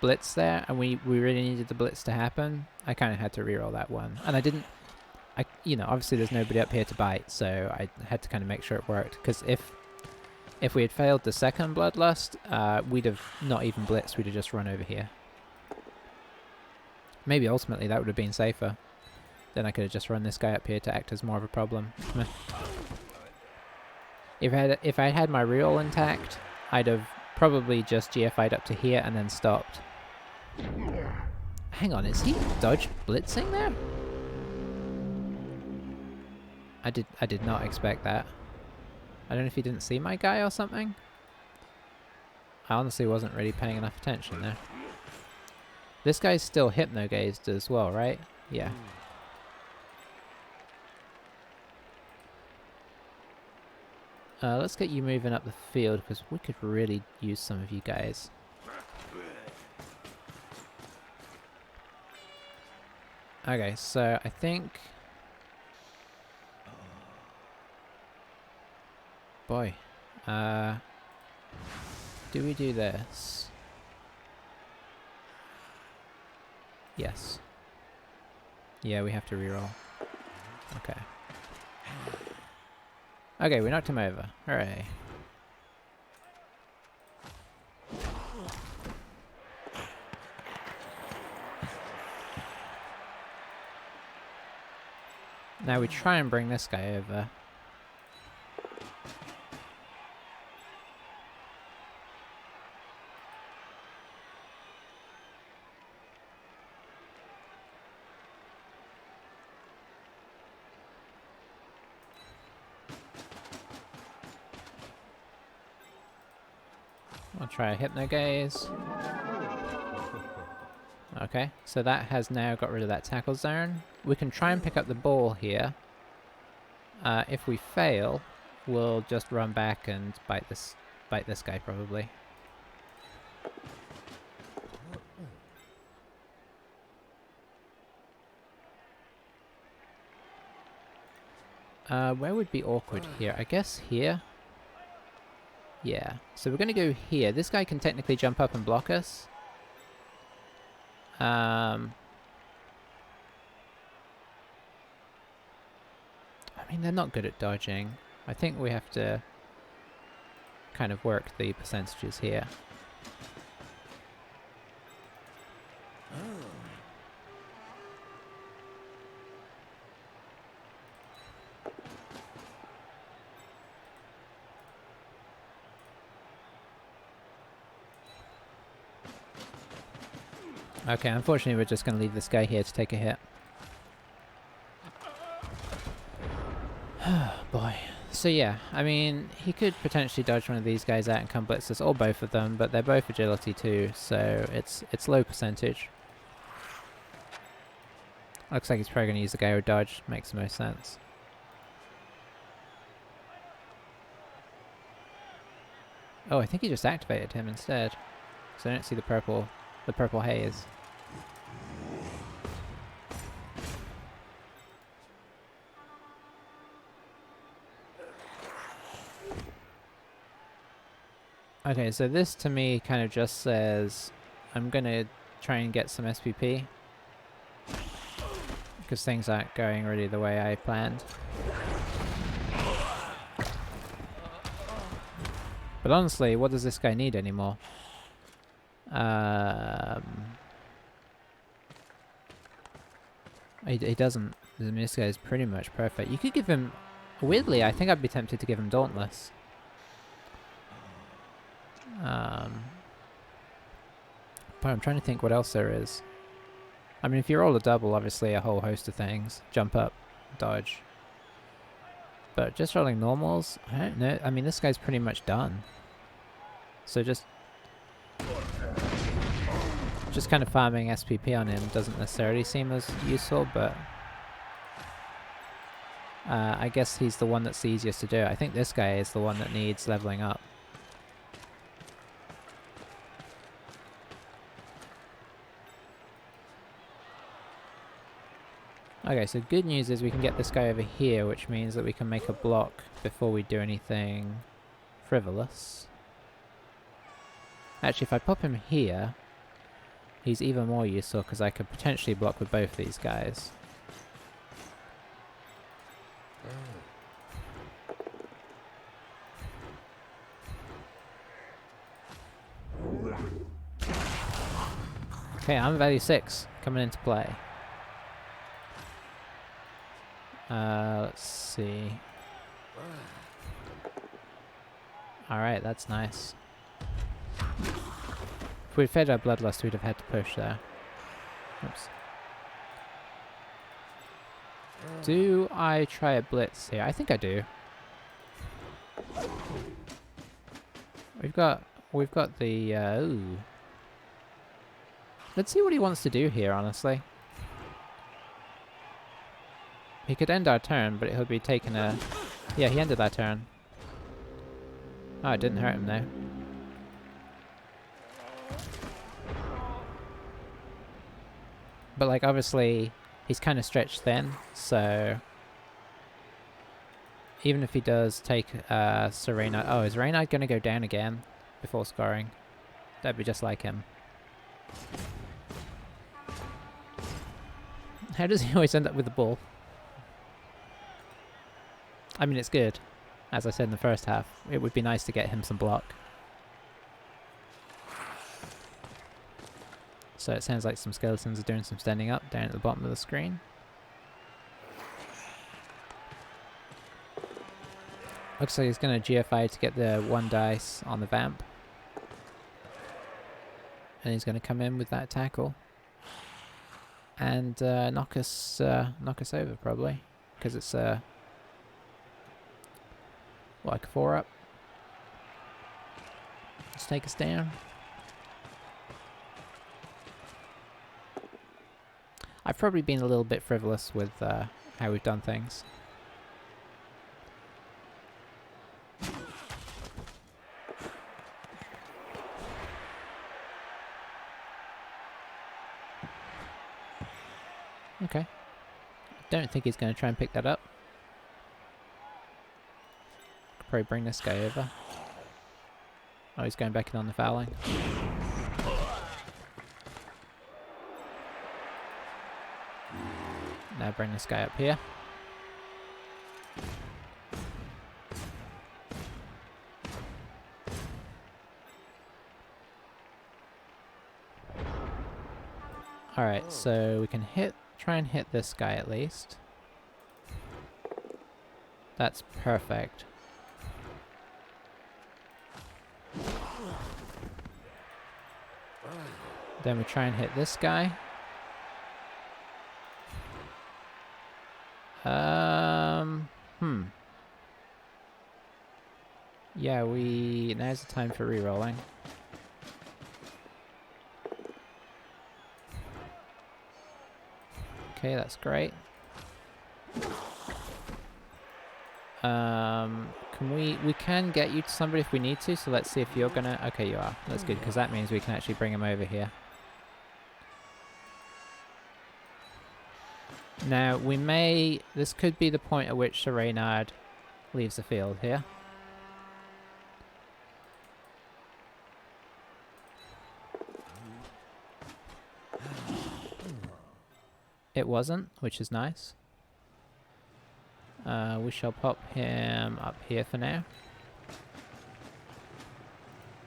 blitz there, and we really needed the blitz to happen, I kind of had to reroll that one. And I didn't... you know, obviously there's nobody up here to bite, so I had to kind of make sure it worked, because if we had failed the second bloodlust, we'd have not even blitzed, we'd have just run over here. Maybe ultimately that would have been safer. Then I could have just run this guy up here to act as more of a problem. If I had my reroll intact, I'd have probably just GFI'd up to here and then stopped. Hang on, is he dodge blitzing there? I did not expect that. I don't know if he didn't see my guy or something. I honestly wasn't really paying enough attention there. This guy's still hypno-gazed as well, right? Yeah. Let's get you moving up the field, because we could really use some of you guys. Okay, so I think... Boy. Do we do this? Yes. Yeah, we have to reroll. Okay. Okay, we knocked him over. Hooray. Now we try and bring this guy over. I'll try a Hypno Gaze. Okay, so that has now got rid of that tackle zone. We can try and pick up the ball here. If we fail, we'll just run back and bite this guy probably. Where would be awkward here? I guess here? Yeah. So we're going to go here. This guy can technically jump up and block us. I mean, they're not good at dodging. I think we have to kind of work the percentages here. Okay, unfortunately we're just going to leave this guy here to take a hit. Boy. So yeah, I mean, he could potentially dodge one of these guys out and come blitz us, or both of them, but they're both agility too, so it's low percentage. Looks like he's probably going to use the guy who dodge, makes the most sense. Oh, I think he just activated him instead, so I don't see the purple haze. Okay, so this to me kind of just says I'm gonna try and get some SPP because things aren't going really the way I planned. But honestly, what does this guy need anymore? He doesn't. I mean, this guy's pretty much perfect. You could give him... Weirdly, I think I'd be tempted to give him Dauntless. But I'm trying to think what else there is. I mean, if you roll a double, obviously a whole host of things. Jump up, dodge. But just rolling normals, I don't know. I mean, this guy's pretty much done. So just kind of farming SPP on him doesn't necessarily seem as useful, but I guess he's the one that's the easiest to do. I think this guy is the one that needs leveling up. Okay, so good news is we can get this guy over here, which means that we can make a block before we do anything frivolous. Actually, if I pop him here, he's even more useful because I could potentially block with both these guys. Okay, I'm value 6 coming into play. Let's see. Alright, that's nice. If we'd fed our Bloodlust, we'd have had to push there. Oops. Do I try a blitz here? I think I do. We've got the, ooh. Let's see what he wants to do here, honestly. He could end our turn, but he'll be taking a... Yeah, he ended that turn. Oh, it didn't hurt him, though. But, like, obviously, he's kind of stretched thin, so... Even if he does take Serena... Oh, is Reynard going to go down again before scoring? That'd be just like him. How does he always end up with the ball? I mean, it's good. As I said in the first half, it would be nice to get him some block. So it sounds like some skeletons are doing some standing up down at the bottom of the screen. Looks like he's going to GFI to get the 1 dice on the vamp. And he's going to come in with that tackle. And knock us over, probably. Because it's like a 4-up. Let's take us down. I've probably been a little bit frivolous with how we've done things. Okay. Don't think he's going to try and pick that up. Could probably bring this guy over. Oh, he's going back in on the fouling. Now bring this guy up here. Alright, so we can try and hit this guy at least. That's perfect. Then we try and hit this guy. Yeah, now's the time for re-rolling. Okay, that's great. We can get you to somebody if we need to, so let's see if you're gonna... Okay, you are. That's good, because that means we can actually bring him over here. Now, this could be the point at which Sir Reynard leaves the field here. It wasn't, which is nice. We shall pop him up here for now.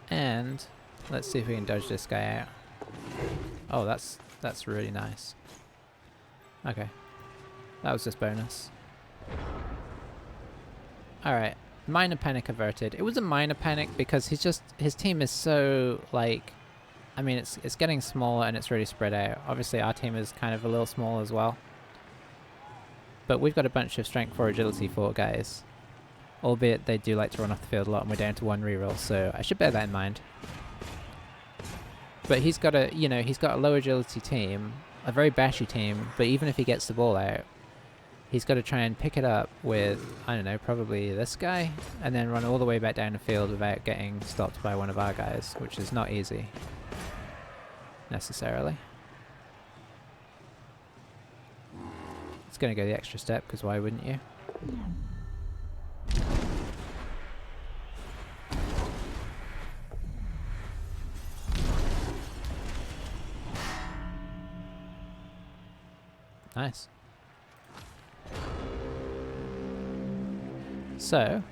And let's see if we can dodge this guy out. Oh, that's really nice. Okay. That was just bonus. Alright. Minor panic averted. It was a minor panic because his team is so, like... I mean, it's getting smaller and it's really spread out. Obviously, our team is kind of a little small as well. But we've got a bunch of strength 4, agility 4 guys. Albeit they do like to run off the field a lot and we're down to 1 reroll, so I should bear that in mind. But he's got a low agility team, a very bashy team, but even if he gets the ball out, he's got to try and pick it up with, I don't know, probably this guy, and then run all the way back down the field without getting stopped by one of our guys, which is not easy. Necessarily. It's going to go the extra step, because why wouldn't you? Nice. So,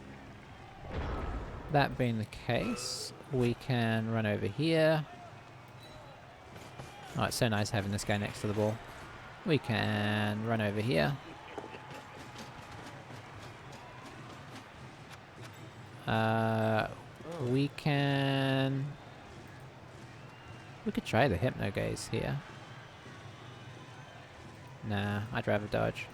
that being the case, we can run over here. Oh, it's so nice having this guy next to the ball. We can run over here. We could try the Hypno Gaze here. Nah, I'd rather dodge.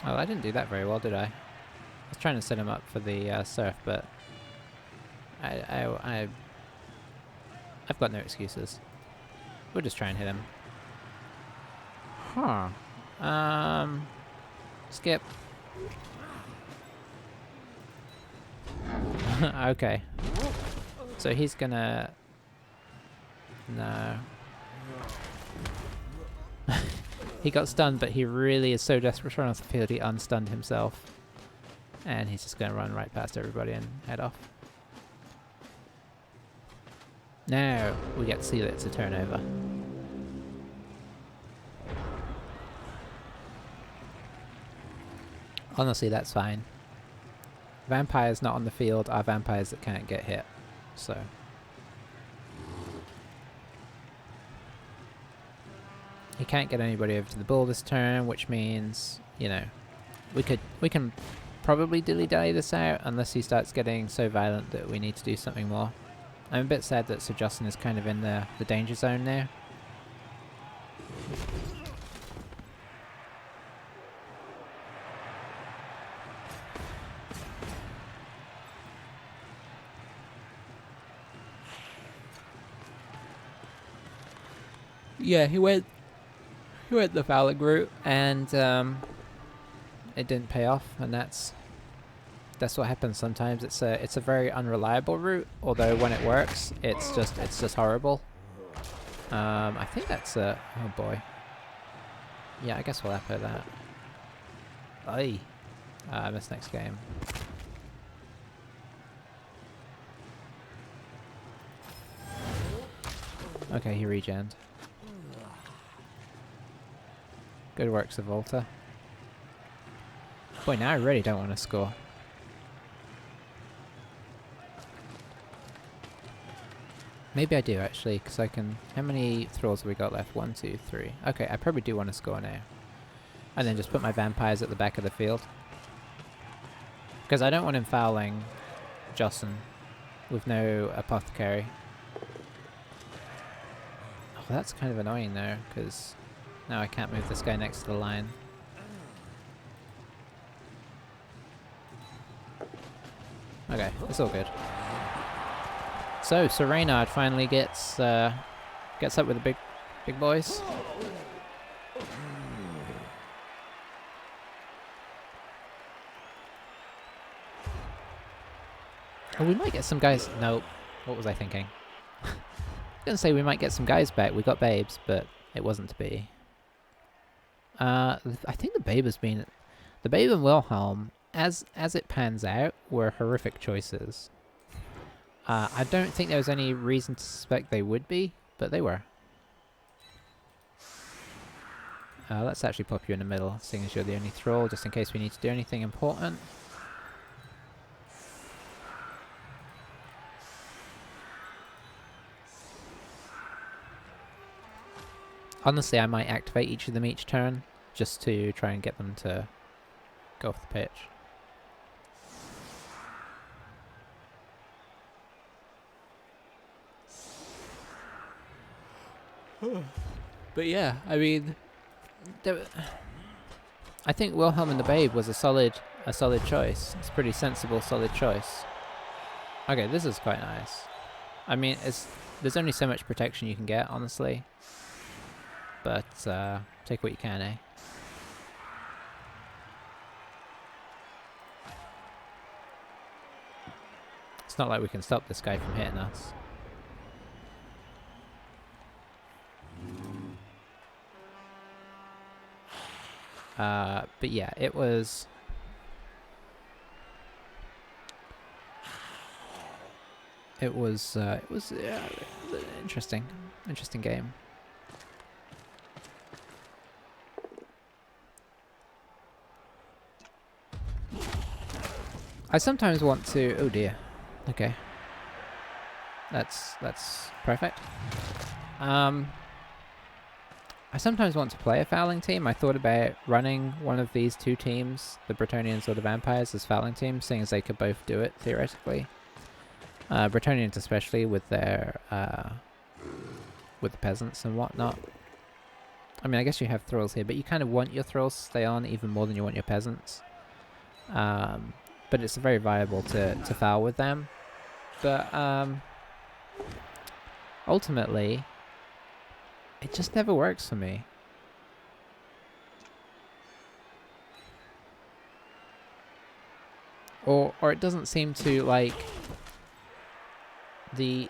Oh, I didn't do that very well, did I? I was trying to set him up for the surf, but I've got no excuses. We'll just try and hit him. Huh. Skip. Okay. So he's gonna... No. He got stunned, but he really is so desperate to run off the field, he unstunned himself. And he's just gonna run right past everybody and head off. Now we get to see that it's a turnover. Honestly, that's fine. Vampires not on the field are vampires that can't get hit, so... He can't get anybody over to the bull this turn, which means, you know, we can probably dilly-dally this out unless he starts getting so violent that we need to do something more. I'm a bit sad that Sir Justin is kind of in the danger zone now. Yeah, he went the fouling route, and it didn't pay off, and that's what happens sometimes. It's a very unreliable route, although when it works, it's just horrible. I think that's oh boy. Yeah, I guess we'll echo that. Aye. I missed next game. Okay, he regened. Good work, Volta. Boy, now I really don't want to score. Maybe I do, actually, because I can... How many thralls have we got left? 1, 2, 3. Okay, I probably do want to score now. And then just put my vampires at the back of the field. Because I don't want him fouling Jocelyn with no apothecary. Oh, that's kind of annoying, though, because... Now I can't move this guy next to the line. Okay, it's all good. So, Sir Reynard finally gets up with the big boys. Oh, we might get some guys... Nope. What was I thinking? I was gonna say we might get some guys back. We got babes, but it wasn't to be. I think the Babe has been... The Babe and Wilhelm, as it pans out, were horrific choices. I don't think there was any reason to suspect they would be, but they were. Let's actually pop you in the middle, seeing as you're the only thrall, just in case we need to do anything important. Honestly, I might activate each of them each turn, just to try and get them to go off the pitch. But yeah, I mean, I think Wilhelm and the Babe was a solid choice. It's a pretty sensible, solid choice. Okay, this is quite nice. I mean, there's only so much protection you can get, honestly. But take what you can, eh? It's not like we can stop this guy from hitting us. But yeah, it was... It was an interesting game. I sometimes want to... Oh dear. Okay. That's perfect. I sometimes want to play a fouling team. I thought about running one of these two teams, the Bretonnians or the Vampires, as fouling teams, seeing as they could both do it, theoretically. Bretonnians especially, with their... with the peasants and whatnot. I mean, I guess you have thralls here, but you kind of want your thralls to stay on even more than you want your peasants. But it's very viable to foul with them. But ultimately, it just never works for me. Or it doesn't seem to, like... The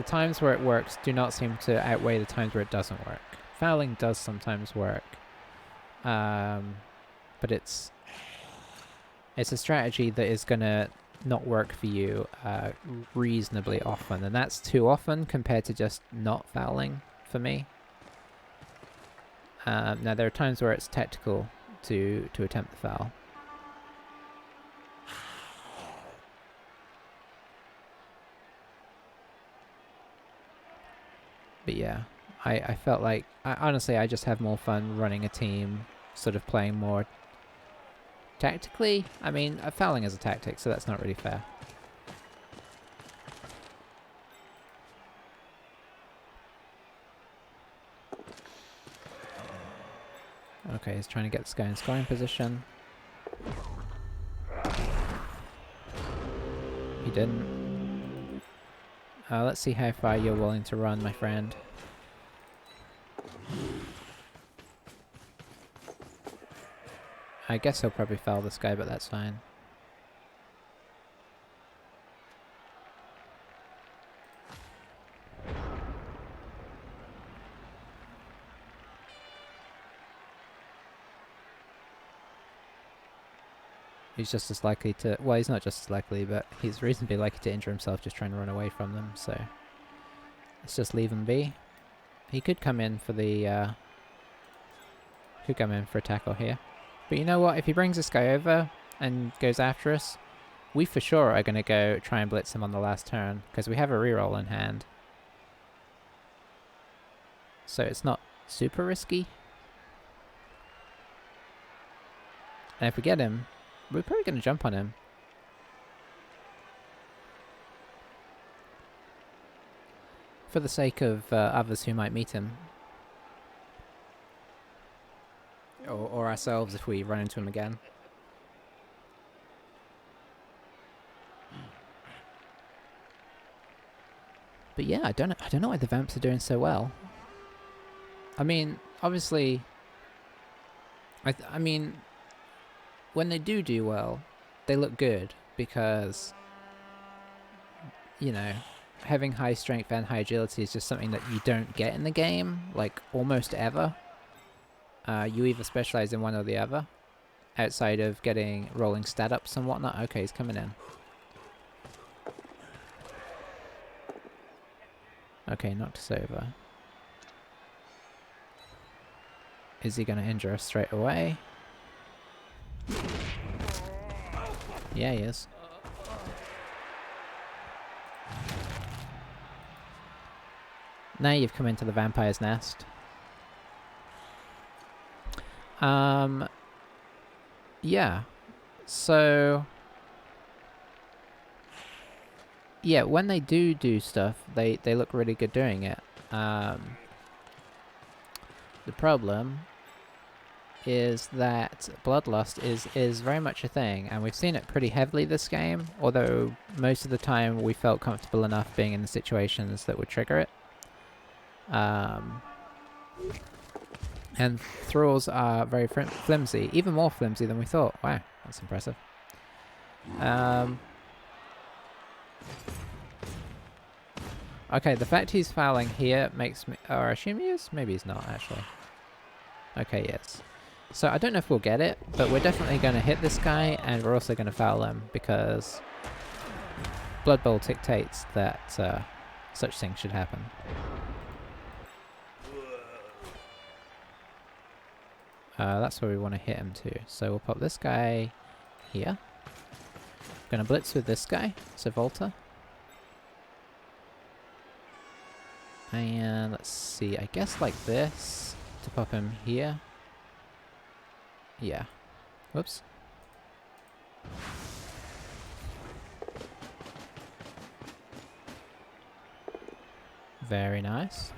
times where it works do not seem to outweigh the times where it doesn't work. Fouling does sometimes work. But it's a strategy that is going to not work for you reasonably often. And that's too often compared to just not fouling for me. Now, there are times where it's tactical to attempt the foul. But yeah, I felt like... honestly, I just have more fun running a team, sort of playing more tactically. I mean, fouling is a tactic, so that's not really fair. Okay, he's trying to get this guy in scoring position. He didn't. Let's see how far you're willing to run, my friend. I guess he'll probably foul this guy, but that's fine. He's just as likely to... Well, he's not just as likely, but he's reasonably likely to injure himself just trying to run away from them, so... Let's just leave him be. He could come in for the... Could come in for a tackle here. But you know what? If he brings this guy over and goes after us, we for sure are going to go try and blitz him on the last turn, because we have a reroll in hand. So it's not super risky. And if we get him, we're probably going to jump on him. For the sake of others who might meet him. Or ourselves if we run into him again. But yeah, I don't know why the Vamps are doing so well. I mean, obviously... I mean... When they do well, they look good, because, you know, having high strength and high agility is just something that you don't get in the game, like, almost ever. You either specialize in one or the other, outside of getting rolling stat ups and whatnot. Okay, he's coming in. Okay, knocked us over. Is he going to injure us straight away? Yeah, he is. Now you've come into the vampire's nest. Yeah. So... Yeah, when they do stuff, they look really good doing it. The problem is that bloodlust is very much a thing, and we've seen it pretty heavily this game, although most of the time we felt comfortable enough being in the situations that would trigger it. And thralls are very flimsy, even more flimsy than we thought. Wow, that's impressive. Okay, the fact he's fouling here makes me... Or I assume he is? Maybe he's not, actually. Okay, yes. So I don't know if we'll get it, but we're definitely going to hit this guy, and we're also going to foul him, because Blood Bowl dictates that such things should happen. That's where we want to hit him to. So we'll pop this guy here. Gonna blitz with this guy, so Volta. And let's see, I guess like this, to pop him here. Yeah. Whoops. Very nice.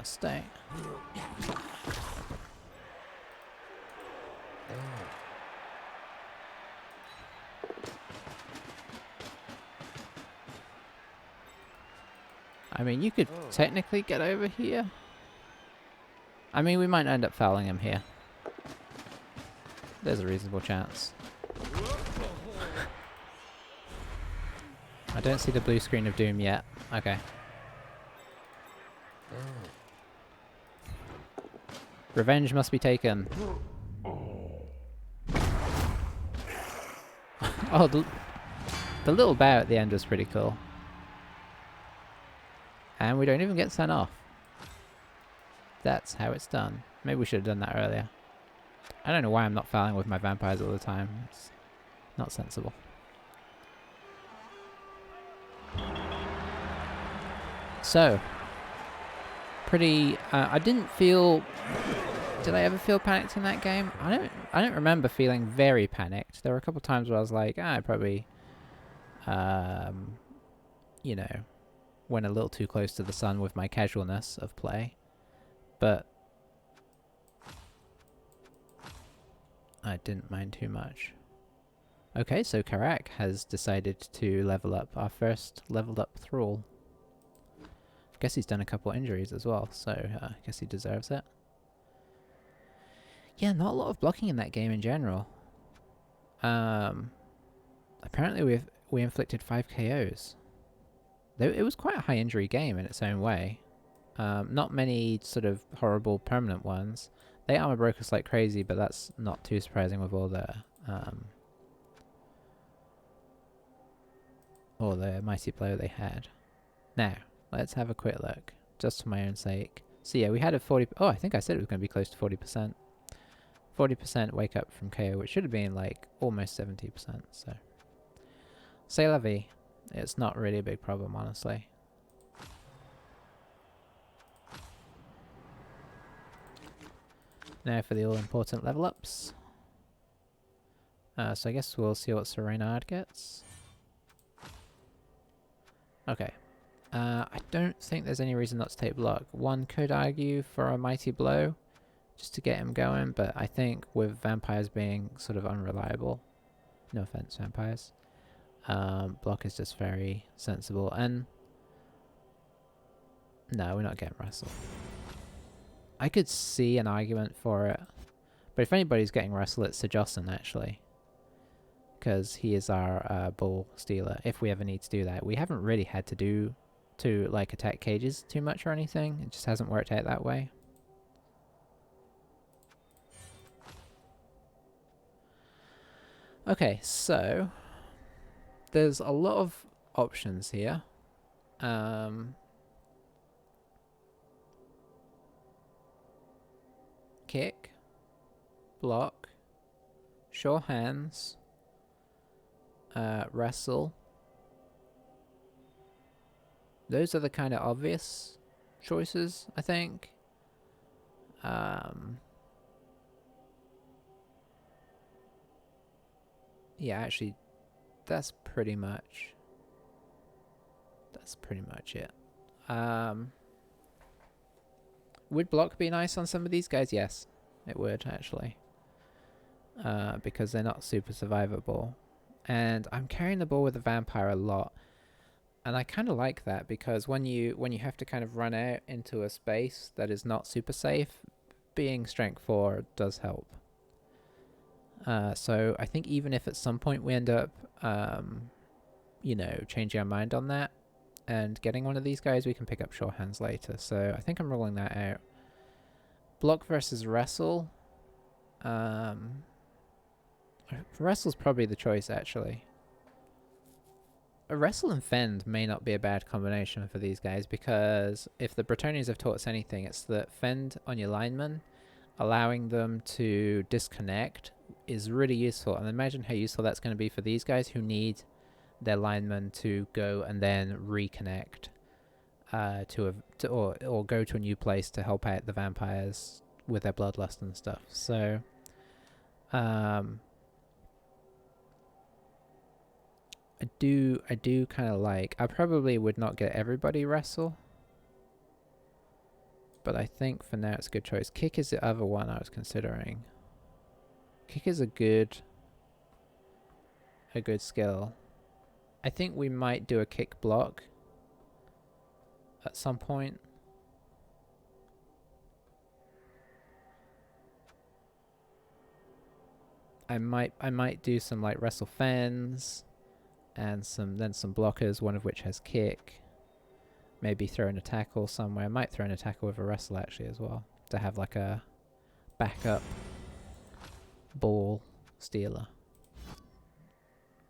Stay. I mean, you could technically get over here. I mean, we might end up fouling him here. There's a reasonable chance. I don't see the blue screen of doom yet. Okay. Revenge must be taken. Oh, the little bow at the end was pretty cool. And we don't even get sent off. That's how it's done. Maybe we should have done that earlier. I don't know why I'm not fouling with my vampires all the time. It's not sensible. So, pretty. I didn't feel. Did I ever feel panicked in that game? I don't remember feeling very panicked. There were a couple times where I was like, I probably, you know, went a little too close to the sun with my casualness of play, but I didn't mind too much. Okay, so Karak has decided to level up, our first leveled up thrall. I guess he's done a couple injuries as well, so I guess he deserves it. Yeah, not a lot of blocking in that game in general. Apparently we inflicted 5 KOs. Though it was quite a high injury game in its own way. Not many sort of horrible permanent ones. They armor broke us like crazy, but that's not too surprising with all the mighty blow they had. Now, let's have a quick look, just for my own sake. So yeah, we had a 40... Oh, I think I said it was going to be close to 40%. 40% wake up from KO, which should have been like almost 70%, so... C'est la vie. It's not really a big problem, honestly. Now for the all-important level ups. So I guess we'll see what Sir Reynard gets. Okay. I don't think there's any reason not to take block. One could argue for a mighty blow, just to get him going, but I think with vampires being sort of unreliable, no offense vampires, block is just very sensible, and no, we're not getting wrestle. I could see an argument for it, but if anybody's getting wrestle, it's Sir Jocelyn actually, because he is our bull stealer, if we ever need to do that. We haven't really had to like attack cages too much or anything, it just hasn't worked out that way. Okay, so there's a lot of options here. Kick, block, sure hands, wrestle. Those are the kind of obvious choices, I think. Yeah, actually, that's pretty much it. Would block be nice on some of these guys? Yes, it would actually. Because they're not super survivable. And I'm carrying the ball with the vampire a lot. And I kind of like that because when you have to kind of run out into a space that is not super safe, being strength 4 does help. So I think even if at some point we end up, you know, changing our mind on that and getting one of these guys, we can pick up sure hands later. So I think I'm rolling that out. Block versus wrestle. Wrestle's probably the choice, actually. A wrestle and fend may not be a bad combination for these guys, because if the Bretonnians have taught us anything, it's that fend on your linemen, allowing them to disconnect, is really useful. And imagine how useful that's going to be for these guys who need their linemen to go and then reconnect or go to a new place to help out the vampires with their bloodlust and stuff. So I do kind of like... I probably would not get everybody wrestle, but I think for now it's a good choice. Kick is the other one I was considering. Kick is a good skill. I think we might do a kick block at some point. I might do some like wrestle fens and some blockers, one of which has kick. Maybe throw in a tackle somewhere. I might throw in a tackle with a wrestle actually as well, to have like a backup ball stealer.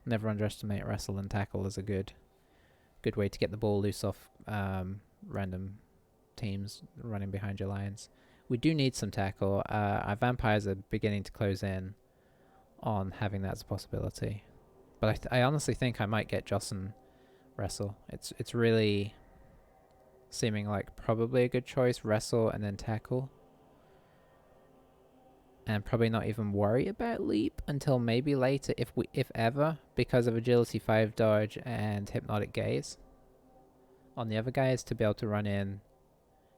Never underestimate wrestle and tackle as a good way to get the ball loose off random teams running behind your lines. We do need some tackle. Our vampires are beginning to close in on having that as a possibility. But I honestly think I might get Joss and wrestle. It's really seeming like probably a good choice. Wrestle and then tackle. And probably not even worry about leap until maybe later, if ever, because of agility 5 dodge and hypnotic gaze on the other guys, to be able to run in,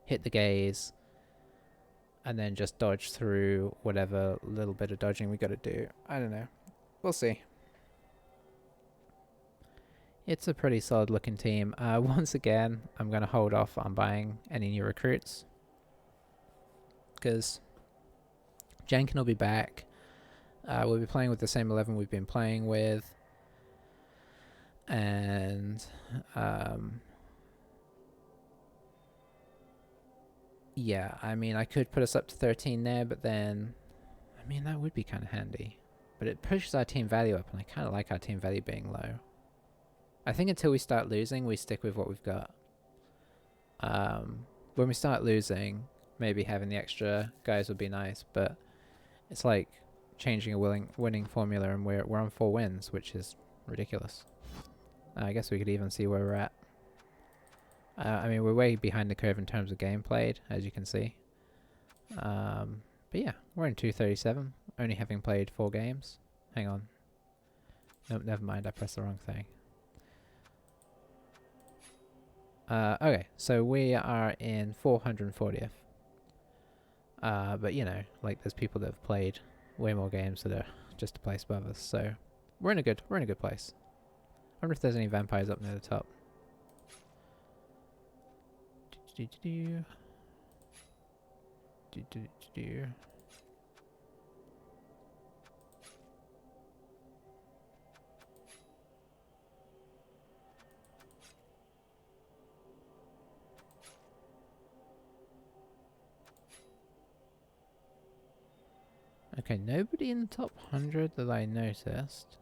hit the gaze, and then just dodge through whatever little bit of dodging we got to do. I don't know. We'll see. It's a pretty solid looking team. Once again, I'm going to hold off on buying any new recruits, because Jenkin will be back. We'll be playing with the same 11 we've been playing with. And yeah, I mean, I could put us up to 13 there, but then, I mean, that would be kind of handy. But it pushes our team value up, and I kind of like our team value being low. I think until we start losing, we stick with what we've got. When we start losing, maybe having the extra guys would be nice, but it's like changing a winning formula, and we're on 4 wins, which is ridiculous. I guess we could even see where we're at. I mean, we're way behind the curve in terms of game played, as you can see. But yeah, we're in 237, only having played 4 games. Hang on. Nope, never mind, I pressed the wrong thing. Okay, so we are in 440th. But you know, like there's people that have played way more games that are just a place above us, so we're in a good place. I wonder if there's any vampires up near the top. Okay, nobody in the top 100 that I noticed.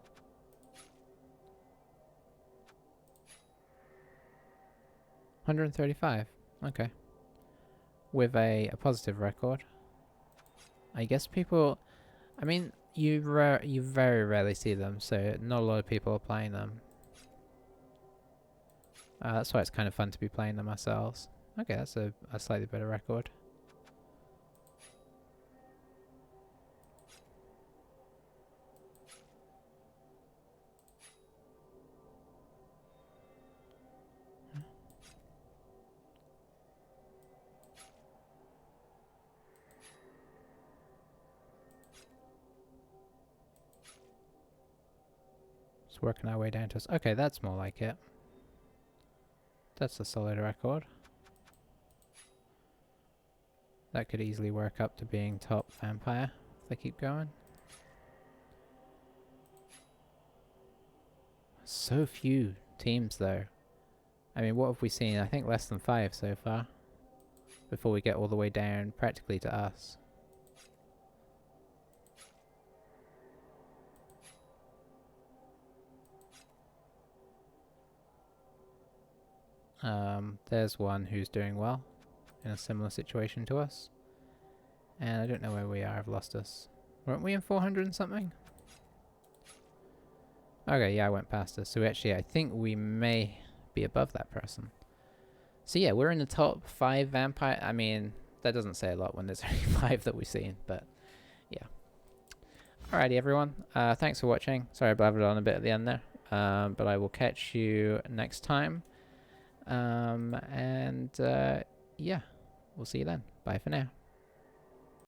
$135. Okay. With a positive record. I guess people... I mean, you very rarely see them, so not a lot of people are playing them. That's why it's kind of fun to be playing them ourselves. Okay, that's a slightly better record. Just working our way down to us. Okay, that's more like it. That's a solid record. That could easily work up to being top vampire if they keep going. So few teams though. I mean, what have we seen? I think less than 5 so far. Before we get all the way down practically to us. There's one who's doing well in a similar situation to us. And I don't know where we are. I've lost us. Weren't we in 400 and something? Okay, yeah, I went past us. So actually, I think we may be above that person. So yeah, we're in the top 5 vampire. I mean, that doesn't say a lot when there's only 5 that we've seen, but yeah. Alrighty, everyone. Thanks for watching. Sorry I blabbered on a bit at the end there. But I will catch you next time. Yeah, we'll see you then. Bye for now.